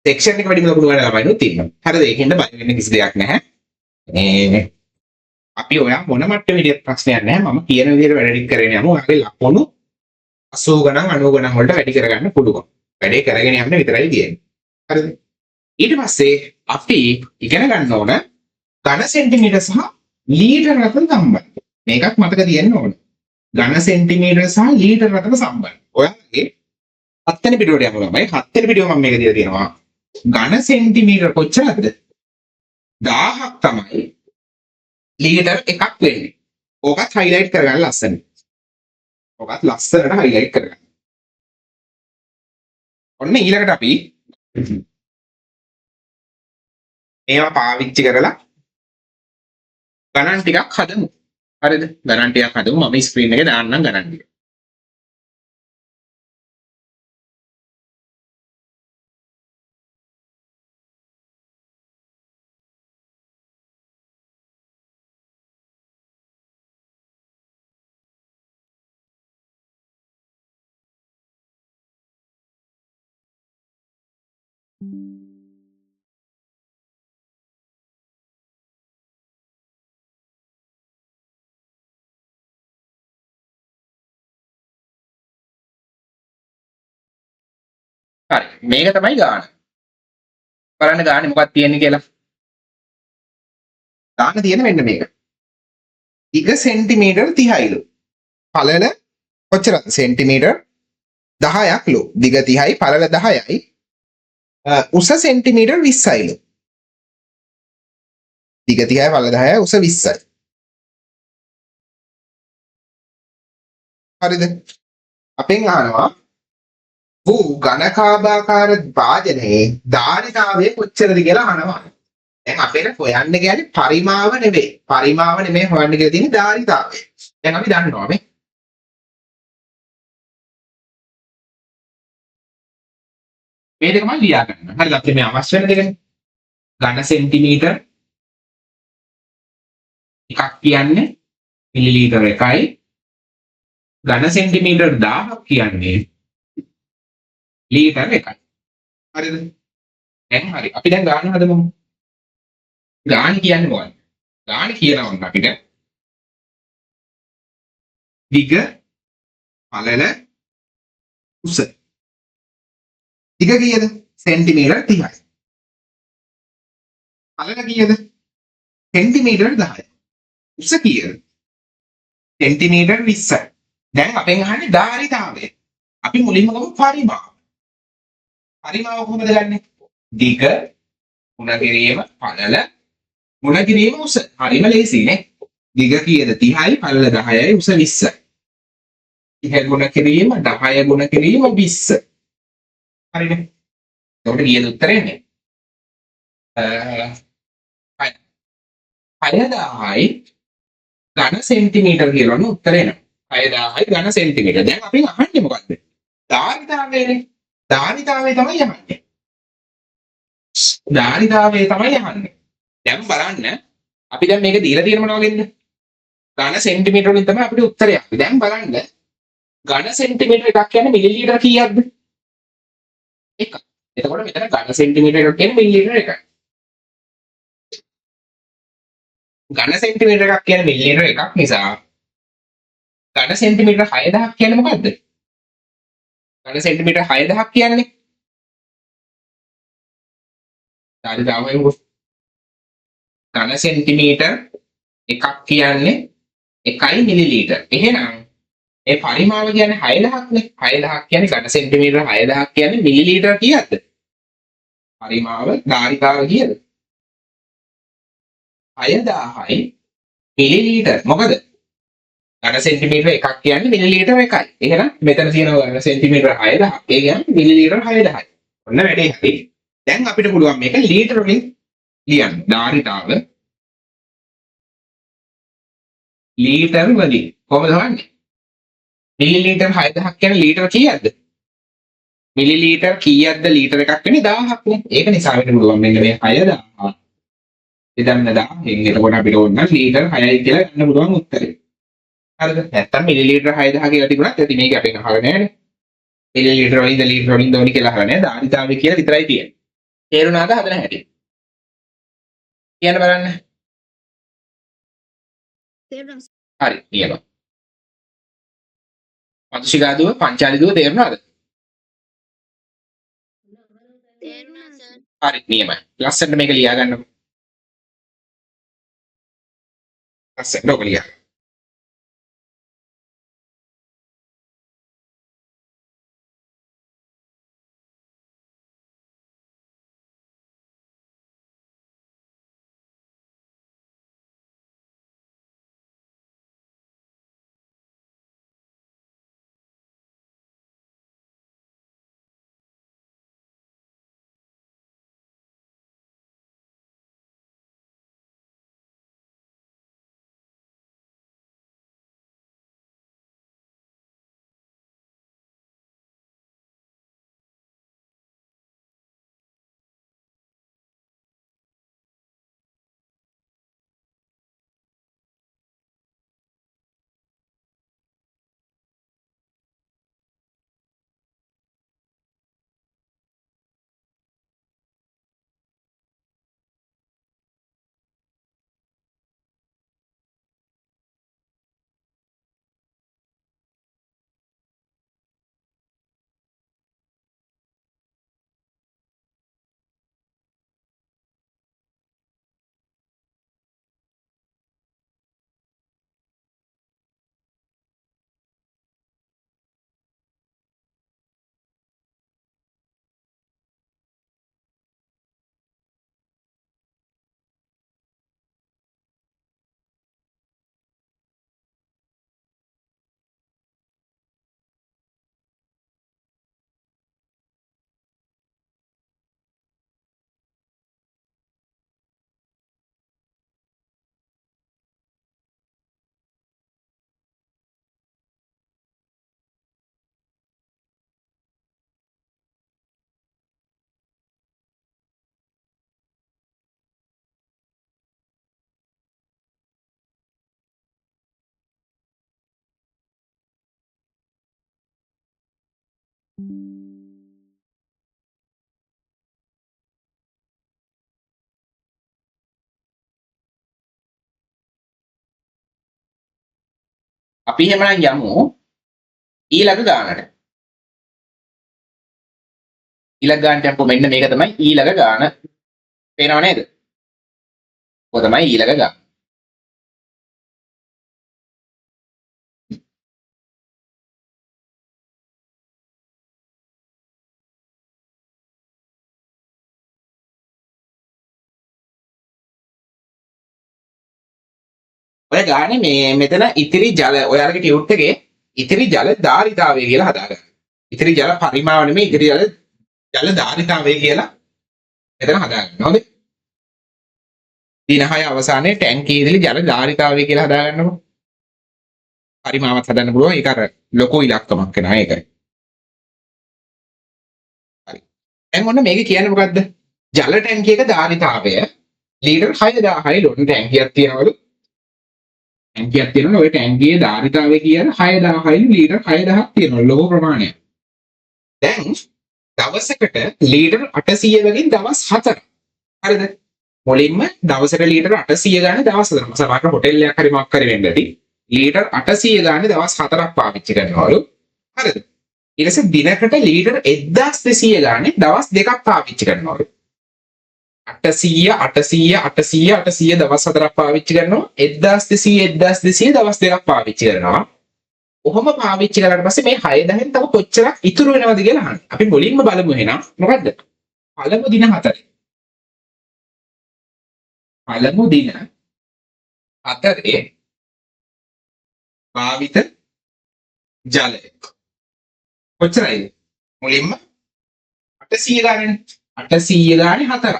සෙක්ෂන් එක වැඩිම ලකුණු ගන්න ළමයිනුත් ඉන්නවා. හරිද ඒකෙන්ද බය වෙන්න කිසි දෙයක් නැහැ. අපි ඔයා මොන මට්ටමේ හිටියත් ප්‍රශ්නයක් නැහැ. මම කියන විදිහට වැඩ ටික කරගෙන යමු. ඔයාගේ ලකුණු 80 ගණන් 90 ගණන් වලට වැඩි කරගන්න පුළුවන්. වැඩේ කරගෙන යන්න විතරයි තියෙන්නේ. හරිද? ඊට පස්සේ අපි ඉගෙන ගන්න ඕන ඝන සෙන්ටිමීටර් සහ ලීටර් අතර සම්බන්ධය. මේකත් මතක තියෙන්න ඕන. ඝන සෙන්ටිමීටර් සහ ලීටර් අතර සම්බන්ධය. ඔයාලගේ 7 වෙනි පිටුවට යමු ළමයි. 7 වෙනි පිටුව මම මේක දීලා තියෙනවා. ඝන සෙන්ටිමීටර් කොච්චරද? 1000ක් තමයි ලීටර් එකක් වෙන්නේ. ඕකත් highlight කරගන්න ලස්සනට. ඕකත් ලස්සනට highlight කරගන්න. ඔන්න ඊළඟට අපි මේවා පාවිච්චි කරලා ගණන් ටිකක් හදමු. හරිද? ගණන් ටිකක් හදමු. මම ස්ක්‍රීන් එකේ දාන්නම් ගණන් ටික. හරි. මේක තමයි ගාන. බලන්න ගානේ මොකක්ද තියෙන්නේ කියලා. ගාන තියෙන මෙන්න මේක. දිග සෙන්ටිමීටර් 30යිලු. පළල කොච්චරද? සෙන්ටිමීටර් 10ක්ලු. දිග 30යි පළල 10යි. උස සෙන්ටිමීටර් 20යිලු. දිග 30යි පළල 10යි උස 20යි. හරිද? අපෙන් අහනවා වූ ඝනකාභාකාර වාදනයේ ධාරිතාවය කොච්චරද කියලා අහනවා. දැන් අපිට හොයන්න කියන්නේ පරිමාව නෙවෙයි. පරිමාව නෙමෙයි හොයන්න කියලා තියෙන්නේ ධාරිතාවය. දැන් අපි දන්නවා මේ මේ දෙකම ලියා ගන්න. හරිද? අපිට මේ අවශ්‍ය වෙන දෙකනේ. ඝන සෙන්ටිමීටර් එකක් කියන්නේ මිලිලීටර 1යි. ඝන සෙන්ටිමීටර් 1000ක් කියන්නේ ලීටර් 1යි. හරිද? දැන් හරි. අපි දැන් ගාන හදමු. ගාන කියන්නේ මොකක්ද? ගාන කියනවා අපිට දිග පළල උස. දිග කීයද? සෙන්ටිමීටර් 30යි. පළල කීයද? සෙන්ටිමීටර් 10යි. උස කීයද? සෙන්ටිමීටර් 20යි. දැන් අපෙන් අහන්නේ ධාරිතාවය. අපි මුලින්ම ගමු පරිමාව. පරිමාව කොහොමද ගන්නෙ? දිග ಗುಣ කිරීම පළල ಗುಣ කිරීම උස. හරිම ලේසියි නේ. දිග කීයද 30යි පළල 10යි උස 20යි. 30 ගුණ කිරීම 10 ගුණ කිරීම 20. හරිනේ. එතකොට කීයද උත්තරේ එන්නේ? 6000යි ඝන සෙන්ටිමීටර කියලානේ උත්තරේ එනවා. 6000යි ඝන සෙන්ටිමීටර. දැන් අපි අහන්නේ මොකද්ද? ධාරිතාවයනේ. ධාරිතාවය තමයි අහන්නේ. ධාරිතාවය තමයි අහන්නේ. දැන් බලන්න අපි දැන් මේක දීලා තියෙන මොනවා වගේද? ඝන සෙන්ටිමීටර වලින් තමයි අපිට උත්තරය. දැන් බලන්න ඝන සෙන්ටිමීටර එකක් කියන්නේ මිලිලීටර කීයක්ද? එකක්. එතකොට මෙතන ඝන සෙන්ටිමීටර එකක් කියන්නේ මිලිලීටර එකයි. ඝන සෙන්ටිමීටර එකක් කියන්නේ මිලිලීටර එකක් නිසා ඝන සෙන්ටිමීටර 6000ක් කියන්නේ මොකද්ද? ඝන සෙන්ටිමීටර 6000ක් කියන්නේ ධාරිතාවය ඝන සෙන්ටිමීටර එකක් කියන්නේ 1 මිලිලීටර. එහෙනම් ඒ පරිමාව කියන්නේ 6000ක් නේ. 6000ක් කියන්නේ ඝන සෙන්ටිමීටර 6000ක් කියන්නේ මිලිලීටර කීයක්ද? පරිමාව ධාරිතාව කීයද? 6000යි මිලිලීටර. මොකද? ඝන සෙන්ටිමීටර එකක් කියන්නේ මිලිලීටර එකයි. එහෙනම් මෙතන තියෙනවා ඝන සෙන්ටිමීටර 6000ක්. ඒ කියන්නේ මිලිලීටර 6000යි. ඔන්න වැඩේ හරි. දැන් අපිට පුළුවන් මේක ලීටර වලින් ලියන්න. ධාරිතාව ලීටර වලින් කොහොමද හොයන්නේ? මිලිලීටර 6000ක් කියන්නේ ලීටර කීයක්ද? මිලිලීටර කීයක්ද ලීටර එකක් වෙන්නේ 1000ක් නේ. ඒක නිසා අපිට පුළුවන් මෙන්න මේ 6000 ඉදන්න 1000න් එතකොට අපිට ඕන නම් ලීටර 6යි කියලා ගන්න පුළුවන් උත්තරේ. හරිද? නැත්තම් මිලිලීටර 6000 කියලා තිබුණත් ඇති මේක අපෙන් අහලා නැහැ නේ. මිලිලීටර වලින්ද ලීටර වලින්ද ඕනි කියලා අහලා නැහැ. ධාරිතාවය කියලා විතරයි තියෙන්නේ. තේරුණාද හදන හැටි? කියන්න බලන්න. හරි කියනවා. මතුෂිකා දුව පංචාලි දුව තේරුණාද? තේරුණා සර්. හරි නියමයි. ලස්සනට මේක ලියා ගන්නකො. ලස්සනට ඔක ලියා. අපි එහෙමනම් යමු ඊළඟ ගානට. ඊළඟ ගානට යම්කෝ මෙන්න මේක තමයි ඊළඟ ගාන. පේනව නේද? ඔය තමයි ඊළඟ ගාන. ඔය ගානේ මේ මෙතන ඉතිරි ජල ඔයාලගේ ටියුට් එකේ ඉතිරි ජල ධාරිතාවය කියලා හදාගන්න. ඉතිරි ජල පරිමාව නෙමෙයි ඉතිරි ජල ධාරිතාවය කියලා මෙතන හදාගන්න. හොඳේ. දින 6 අවසානයේ ටැංකියේ ඉදිරි ජල ධාරිතාවය කියලා හදාගන්නකො. පරිමාවත් හදන්න පුළුවන්. ඒක අර ලොකු ඉලක්කමක් වෙනවා ඒකයි. හරි. දැන් ඔන්න මේක කියන්නේ මොකද්ද? ජල ටැංකියක ධාරිතාවය ලීටර් 6000යි ලොන් ටැංකියක් තියෙනවලු. ටැංකියක් තියෙනවා. ওই ටැංකියේ ධාරිතාවය කියන්නේ 6000යි ලීටර් 6000ක් තියෙනවා. ලොකු ප්‍රමාණයක්. දැන් දවසකට ලීටර් 800 වලින් දවස් 4ක්. හරිද? මුලින්ම දවසට ලීටර් 800 ගානේ දවස් 4ක්. සමහර හොටෙල් එකක් හරි මොකක් හරි වෙන්න ඇති. ලීටර් 800 ගානේ දවස් 4ක් පාවිච්චි කරනවලු. හරිද? ඊට පස්සේ දිනකට ලීටර් 1200 ගානේ දවස් 2ක් පාවිච්චි කරනවලු. 800 800 800 800 දවස් 4ක් පාවිච්චි කරනවා. 1200 1200 දවස් 2ක් පාවිච්චි කරනවා. ඔහොම පාවිච්චි කරලා පස්සේ මේ 6000න් තව කොච්චරක් ඉතුරු වෙනවද කියලා අහන්න. අපි මුලින්ම බලමු එහෙනම් මොකද්ද? පළමු දින 4. පළමු දින 4 භාවිත ජලය කොච්චරයිද? මුලින්ම 800 ගානේ 800 ගානේ 4ක්.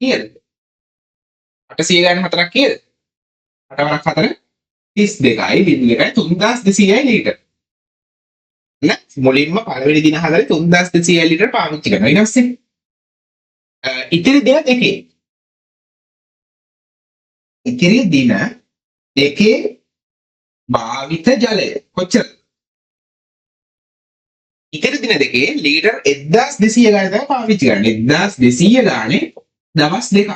කීයද? 800 ගානේ 4ක් කීයද? 8 වරක් 4 32යි 3200යි ලීටර්. නේ? මුලින්ම පළවෙනි දින 4 3200 ලීටර් පාවිච්චි කරනවා. ඊට පස්සේ ඉතිරි දින දෙකේ ඉතිරි දින දෙකේ භාවිත ජලය කොච්චර? ඉතිරි දින දෙකේ ලීටර් 1200 ගානේ තමයි පාවිච්චි කරන්නේ. 1200 ගානේ දවස් 2ක්.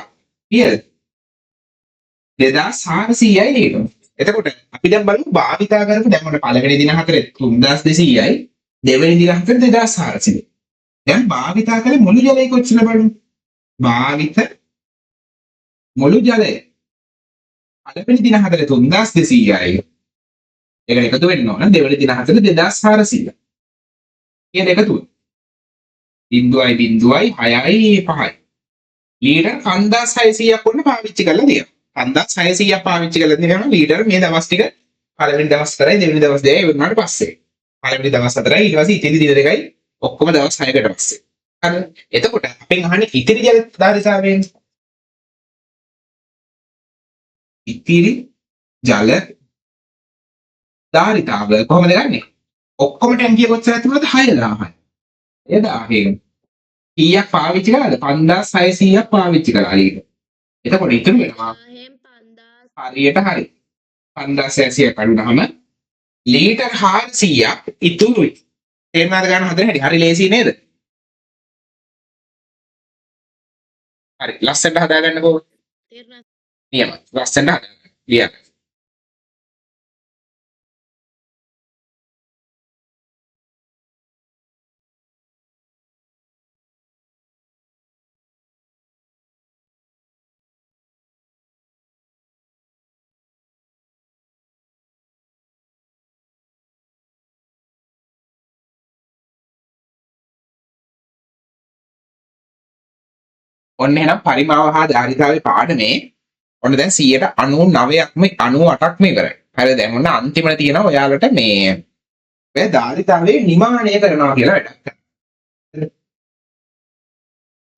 කීයද? 2400යි ලීටර්. එතකොට අපි දැන් බලමු භාවිතා කරපු දැන් මොන පළවෙනි දින 4 3200යි දෙවෙනි දින 4 2400. දැන් භාවිතා කරේ මුළු ජලය කොච්චර බලමු. භාවිත මුළු ජලය පළවෙනි දින 4 3200යි. ඒක එකතු වෙන්න ඕන දෙවෙනි දින 4 2400. කියන එකතු. 0.6යි 5යි. ලීටර් 5600ක් වුණ පාවිච්චි කරලා තියෙනවා. 5600ක් පාවිච්චි කරලා තියෙනවා ලීටර් මේ දවස් ටික පළවෙනි දවස් 4යි දෙවෙනි දවස් 2යි වුණාට පස්සේ. පළවෙනි දවස් 4යි ඊට පස්සේ ඉතිරි දින 2යි ඔක්කොම දවස් 6කට පස්සේ. හරිද? එතකොට අපෙන් අහන්නේ ඉතිරි ජල ධාරිතාවයෙන්. ඉතිරි ජල ධාරිතාව කොහොමද ගන්නෙ? ඔක්කොම ටැංකිය කොච්චරද තිබුණාද? 6000යි. 6000 කීයක් පාවිච්චි කළාද? 5600ක් පාවිච්චි කළා ලීටර්. එතකොට ඉතුරු වෙනවා 5000 හරියට හරි 5600 කඩුනහම ලීටර් 400ක් ඉතුරුයි. තේරුණාද ගන්න හදන හැටි? හරි ලේසි නේද? හරි ලස්සනට හදාගන්නකෝ. තේරුණා. නියම ලස්සනට හදාගන්න. ලියන්න. ඔන්න එහෙනම් පරිමාව හා ධාරිතාවේ පාඩමේ ඔන්න දැන් 99%ක්ම 98ක්ම ඉවරයි. හරිද? දැන් ඔන්න අන්තිමට තියෙනවා ඔයාලට මේ ඔය ධාරිතාවේ නිමාණය කරනවා කියලා වැඩක් කරන්න.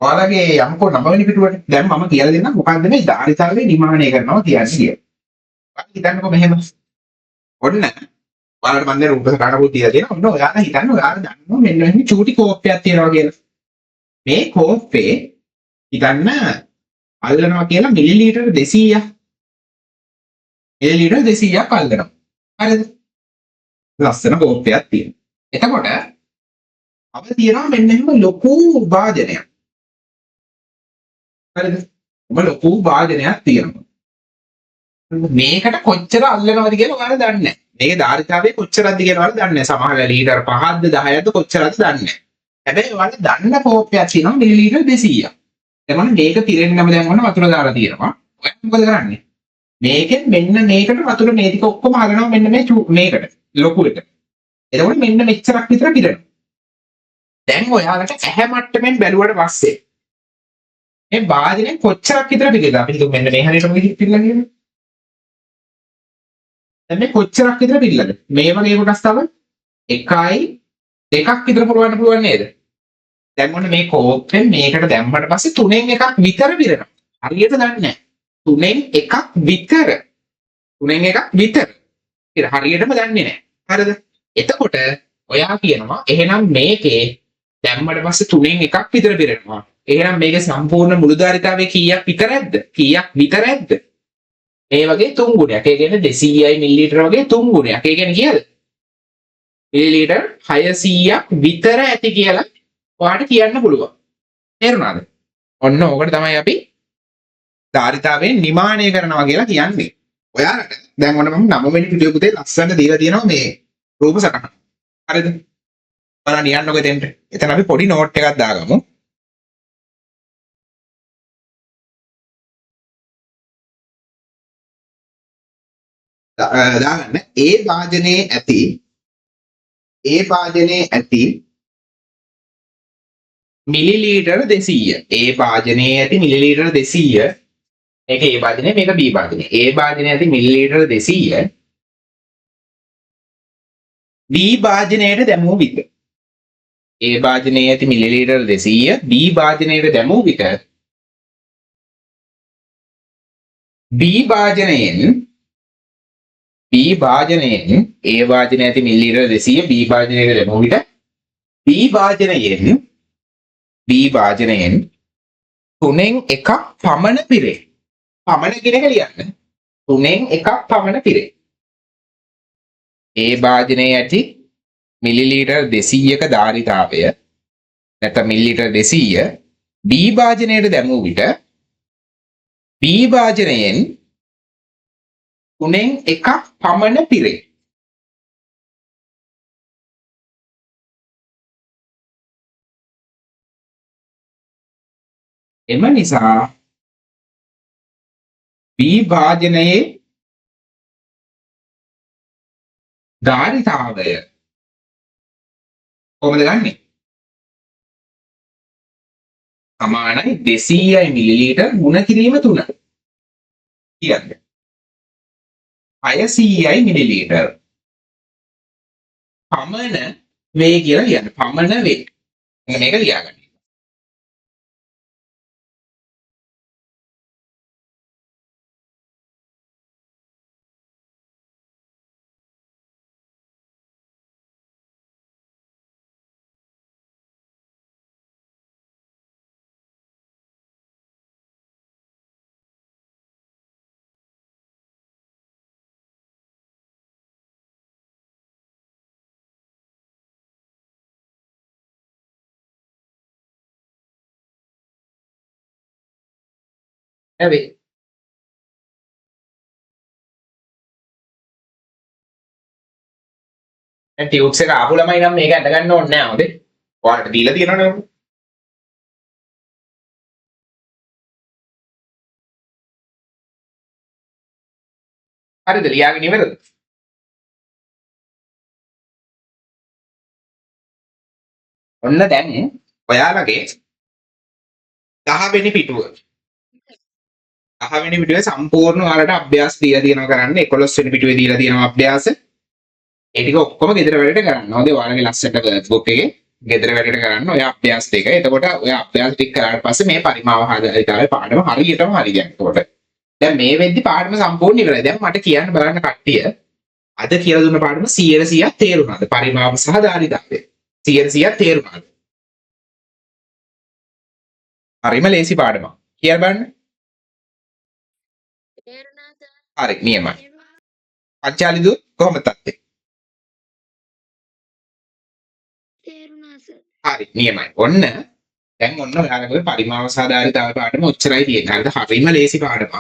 ඔයාලගේ යම්කෝ 9 වෙනි පිටුවට දැන් මම කියලා දෙන්නම් මොකද්ද මේ ධාරිතාවේ නිමාණය කරනවා කියන්නේ කියලා. ඔයාලා හිතන්නකෝ මෙහෙම. ඔන්න ඔයාලට මම දැන් රූප සටහනකුත් තියලා තියෙනවා. ඔන්න ඔයාලා හිතන්න ඔයාලා දන්නවා මෙන්න මෙහෙම චූටි කෝප්පයක් තියෙනවා කියලා. මේ කෝප්පේ හිතන්න අල්ලනවා කියලා මිලිලීටර් 200ක්. මිලිලීටර් 200ක් අල්ලනවා. හරිද? ලස්සන කෝප්පයක් තියෙනවා. එතකොට අපිට තියෙනවා මෙන්න එහෙම ලොකු වාදනයක්. හරිද? ඔබ ලොකු වාදනයක් තියෙනවා. මේකට කොච්චර අල්ලනවද කියලා ඔයාලා දන්නේ නැහැ. මේකේ ධාරිතාවය කොච්චරද කියලා ඔයාලා දන්නේ නැහැ. සමහර ලීටර් 5ක්ද 10ක්ද කොච්චරද දන්නේ නැහැ. හැබැයි ඔයාලා දන්න කෝප්පයක් තියෙනවා මිලිලීටර් 200ක්. එතකොට මේක පිරෙන්නම දැන් ඔන්න වතුර දාලා තියෙනවා. ඔයා මොකද කරන්නේ? මේකෙන් මෙන්න මේකට වතුර මේ ටික ඔක්කොම හදනවා මෙන්න මේකට ලොකුවට. එතකොට මෙන්න මෙච්චරක් විතර පිරෙනවා. දැන් ඔයාලට ඇහැ මට්ටමින් බැලුවට පස්සේ මේ වාදනය කොච්චරක් විතර පිරෙද? අපි හිතමු මෙන්න මේ හරියටම පිරලා කියනවා. දැන් මේ කොච්චරක් විතර පිළිලද? මේ වගේ කොටස් තව 1යි 2ක් විතර පුළුවන් නේද? දැන් මොන මේ කෝප්පෙන් මේකට දැම්මට පස්සේ 3න් එකක් විතර පිරෙනවා. හරියට දන්නේ නැහැ. 3න් එකක් විතර. 3න් එකක් විතර. ඒක හරියටම දන්නේ නැහැ. හරිද? එතකොට ඔයා කියනවා එහෙනම් මේකේ දැම්මට පස්සේ 3න් එකක් විතර පිරෙනවා. එහෙනම් මේකේ සම්පූර්ණ මුළුදාරිතාවයේ කීයක් විතරක්ද? කීයක් විතරක්ද? මේ වගේ 3 ගුණයක්. ඒ කියන්නේ 200යි මිලිලීටර වගේ 3 ගුණයක්. ඒ කියන්නේ කීයද? මිලිලීටර 600ක් විතර ඇති කියලා ඔයාලට කියන්න පුළුවන්. තේරුණාද? ඔන්න ඕකට තමයි අපි ධාරිතාවයෙන් නිමාණය කරනවා කියලා කියන්නේ. ඔයාලට දැන් ඔන්න මම 9 වෙනි පිටුවේ පුතේ ලස්සනට දීලා තියෙනවා මේ රූප සටහන. හරිද? බලන්න යන්නකො එතෙන්ට. එතන අපි පොඩි නෝට් එකක් දාගමු. දාගන්න ඒ වාජනයේ ඇති මිලිලීටර 200. ඒ වාජනයේ ඇති මිලිලීටර 200. මේක ඒ වාජනය මේක B වාජනය. ඒ වාජනයේ ඇති මිලිලීටර 200 B වාජනයට දැමූ විට. ඒ වාජනයේ ඇති මිලිලීටර 200 B වාජනයට දැමූ විට B වාජනයෙන් ඒ වාජනයේ ඇති මිලිලීටර 200 B වාජනයට දැමූ විට B වාජනයෙන් 3න් එකක් පමණ පිරේ. පමණ කියන එක ලියන්න. 3න් එකක් පමණ පිරේ. ඒ වාජනයේ ඇති මිලිලීටර 200ක ධාරිතාවය නැත්නම් මිලිලීටර 200 B වාජනයට දැමූ විට B වාජනයෙන් 3න් එකක් පමණ පිරේ. එම නිසා B වාජනයේ ධාරිතාවය කොහොමද ගන්නෙ? සමානයි 200යි මිලිලීටර ගුණ කිරීම 3. කියන්නේ 600යි මිලිලීටර පමණ වේ කියලා ලියන්න. පමණ වේ. මේක ලියාගන්න. ඇවේ දැන් ටියුබ්ස් එක ආපු ළමයි නම් මේක අඳ ගන්න ඕනේ නෑ හොඳේ. ඔයාලට දීලා තියෙනවනේ. හරිද? ලියාගෙන ඉවරද? ඔන්න දැන් ඔයාලගේ 10 වෙනි පිටුව. 10 වෙනි පිටුවේ සම්පූර්ණ ඔයාලට අභ්‍යාස දීලා තියෙනවා කරන්න. 11 වෙනි පිටුවේ දීලා තියෙනවා අභ්‍යාස. ඒ ටික ඔක්කොම ගෙදර වැඩට කරන්න. හොඳේ ඔයාලගේ ලස්සනට වර්ක්බුක් එකේ ගෙදර වැඩට කරන්න ඔය අභ්‍යාස ටික. එතකොට ඔය අභ්‍යාස ටික කරාට පස්සේ මේ පරිමාව හදාගන්න පාඩම හරියටම හරි යනවා. එතකොට දැන් මේ වෙද්දි පාඩම සම්පූර්ණ ඉවරයි. දැන් මට කියන්න බලන්න කට්ටිය අද කියලා දුන්න පාඩම 100%ක් තේරුණාද? පරිමාව සහ ධාරිතාවය 100%ක් තේරුණාද? හරිම ලේසි පාඩමක්. කියලා බලන්න. තේරුණා සර්. හරි නියමයි. පච්චාලිදු කොහොමද තත්ත්වය? තේරුණා සර්. හරි නියමයි. ඔන්න දැන් ඔන්න ඔයාලගේ පරිමාව සහ ධාරිතාවය පාඩම ඔච්චරයි තියෙන්නේ. හරිද? හරිම ලේසි පාඩමක්.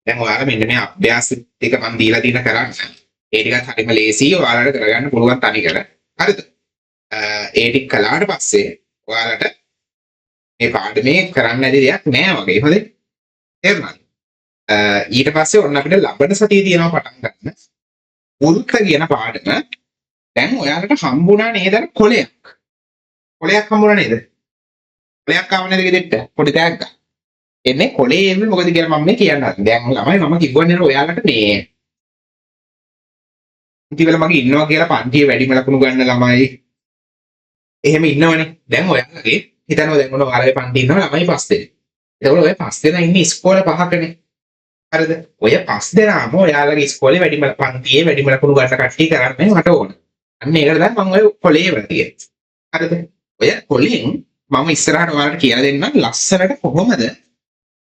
දැන් ඔයාලා මෙන්න මේ අභ්‍යාස ටික මම දීලා තියෙන කරන්න. ඒ ටිකත් හරිම ලේසි. ඔයාලට කරගන්න පුළුවන් තනිකර. හරිද? ඒ ටික කළාට පස්සේ ඔයාලට මේ පාඩමේ කරන්න ඇති දෙයක් නෑ වගේ. හොඳේ? තේරුණාද? ඊට පස්සේ ඔන්න අපිට ලබන සතියේ තියෙනවා පටන් ගන්න. වෘත්ත කියන පාඩම. දැන් ඔයාලට හම්බුණා නේද කොලයක්? කොලයක් හම්බුණා නේද? කොලයක් ආව නේද ගෙදෙට්ට? පොඩි තෑග්ගක්. එන්නේ කොලේ එන්නේ මොකද කියලා මම මේ කියන්න හදන්නේ. දැන් ළමයි මම කිව්වනේ ඔයාලට මේ පන්තිවල මගේ ඉන්නවා කියලා පන්තියේ වැඩිම ලකුණු ගන්න ළමයි එහෙම ඉන්නවනේ. දැන් ඔයාලගේ හිතනවා දැන් ඔයාලගේ පන්තියේ ඉන්නවා ළමයි 5 දෙනෙක්. ඒතකොට ඔය 5 දෙනා ඉන්නේ ඉස්කෝලේ 5කනේ. හරිද? ඔය 5 දෙනාම ඔයාලගේ ඉස්කෝලේ වැඩිම පන්තියේ වැඩිම ලකුණු ගන්න කට්ටිය කරන්නේ මට ඕන. අන්න ඒකට තමයි මම ඔය කොලේ වල තියෙන්නේ. හරිද? ඔය කොලෙන් මම ඉස්සරහට ඔයාලට කියලා දෙන්නම් ලස්සනට කොහොමද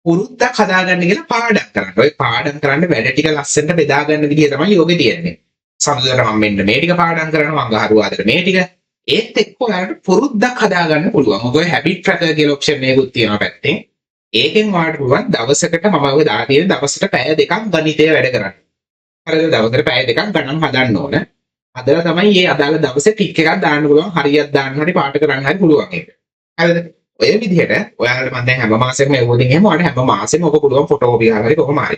පුරුද්දක් හදාගන්න කියලා පාඩම් කරන්න. ඔය පාඩම් කරන්න වැඩ ටික ලස්සනට බෙදා ගන්න විදිය තමයි යෝගේ තියෙන්නේ. සමුදේට මම මෙන්න මේ ටික පාඩම් කරනවා අඟහරුවාදට මේ ටික. ඒත් එක්ක ඔයාලට පුරුද්දක් හදාගන්න පුළුවන්. ඔය හැබිට් ට්‍රැකර් කියලා ඔප්ෂන් එකකුත් තියෙනවා පැත්තෙන්. ඒකෙන් ඔයාලට පුළුවන් දවසකට මම ඔය දාලා තියෙන දවසට පැය දෙකක් ගණිතය වැඩ කරන්න. හරිද? දවසට පැය දෙකක් ගණන් හදන්න ඕන. හදලා තමයි මේ අදාළ දවසේ ටික් එකක් දාන්න පුළුවන්. හරියට දාන්න හරි පාට කරන්න හරි පුළුවන් ඒක. හරිද? ඔය විදිහට ඔයාලට මම දැන් හැම මාසෙකම එවුවොත් එහෙම ඔයාලට හැම මාසෙම ඔක පුළුවන් ෆොටෝකෝපි ගහලා හරි කොහොම හරි.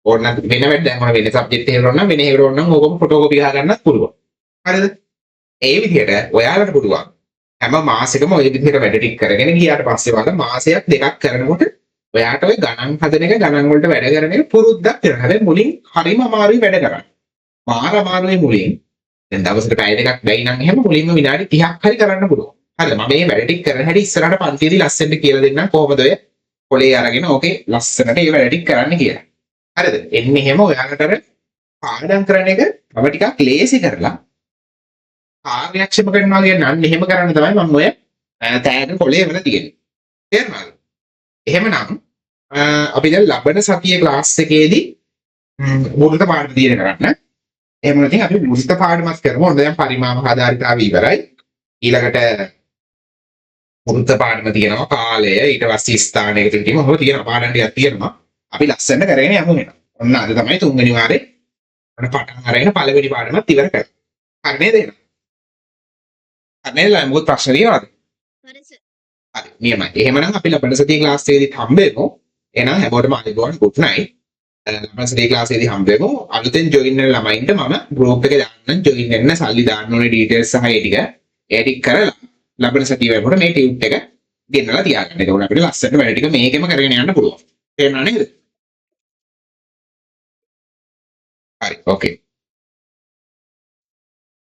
ඕන නම් වෙන වැඩ දැන් ඔය වෙන සබ්ජෙක්ට් එකකට ඕන නම් වෙන එකකට ඕන නම් ඕකම ෆොටෝකෝපි ගහ ගන්නත් පුළුවන්. හරිද? ඒ විදිහට ඔයාලට පුළුවන් හැම මාසෙකම ඔය විදිහට වැඩ ටික කරගෙන ගියාට පස්සේ වල මාසයක් දෙකක් කරනකොට ඔයාට ඔය ගණන් හදන එක ගණන් වලට වැඩ කරන එක පුරුද්දක් වෙනවා. හැබැයි මුලින් හරිම අමාරුයි වැඩ කරන්න. මාර අමාරුයි මුලින්. දැන් දවසට පැය දෙකක් බැයි නම් එහෙම මුලින්ම විනාඩි 30ක් හරි කරන්න පුළුවන්. හරිද? මම මේ වැඩ ටික කරන හැටි ඉස්සරහට පන්තියේදී ලස්සනට කියලා දෙන්නම් කොහොමද ඔය කොලේ අරගෙන ඕකේ ලස්සනට මේ වැඩ ටික කරන්න කියලා. හරිද? එන්නේ එහෙම ඔයාලට අර පාඩම් කරන එක මම ටිකක් ලේසි කරලා කාර්යක්ෂම කරනවා කියන්නේ අන්න එහෙම කරන්න තමයි මම ඔය තෑග කොලේ වල තියෙන්නේ. තේරුණාද? එහෙමනම් අපි දැන් ලබන සතියේ ක්ලාස් එකේදී මුලික පාඩම දින කරන්න. එහෙම නැත්නම් අපි මුලික පාඩමත් කරමු. ඔන්න දැන් පරිමාව ආධාරිතාව ඉවරයි. ඊළඟට මුලික පාඩම තියෙනවා කාලය, ඊට පස්සේ ස්ථානයකට තියෙනවා. ඔහොම තියෙනවා පාඩම් ටිකක් තියෙනවා. අපි ලස්සනට කරගෙන යමු වෙනවා. ඔන්න අද තමයි තුන්වෙනි වාරේ අර පටන් අරගෙන පළවෙනි පාඩමත් ඉවර කරා. හරි නේද එහෙනම්? හරි නේද? මොකද ප්‍රශ්න තියෙනවද? හරි සර්. හරි නියමයි. එහෙමනම් අපි ලබන සතියේ ක්ලාස් එකේදී හම්බෙමු. එහෙනම් හැමෝටම අයිබෝන් ගුඩ් නයිට්. ලබන සතියේ ක්ලාස් එකේදී හම්බෙමු. අලුතෙන් ජොයින් වෙන ළමයින්ට මම ගෲප් එකේ දාන්නම් ජොයින් වෙන්න සල්ලි දාන්න ඕනේ ඩීටේල්ස් සහ ඒ ටික කරලා ලබන සතියේ වෙනකොට මේ ටියුට් එක ගෙනලා තියාගන්න. ඒකෝන අපිට ලස්සනට වැඩ ටික මේකෙම කරගෙන යන්න පුළුවන්. තේරුණා නේද? හරි. ඕකේ.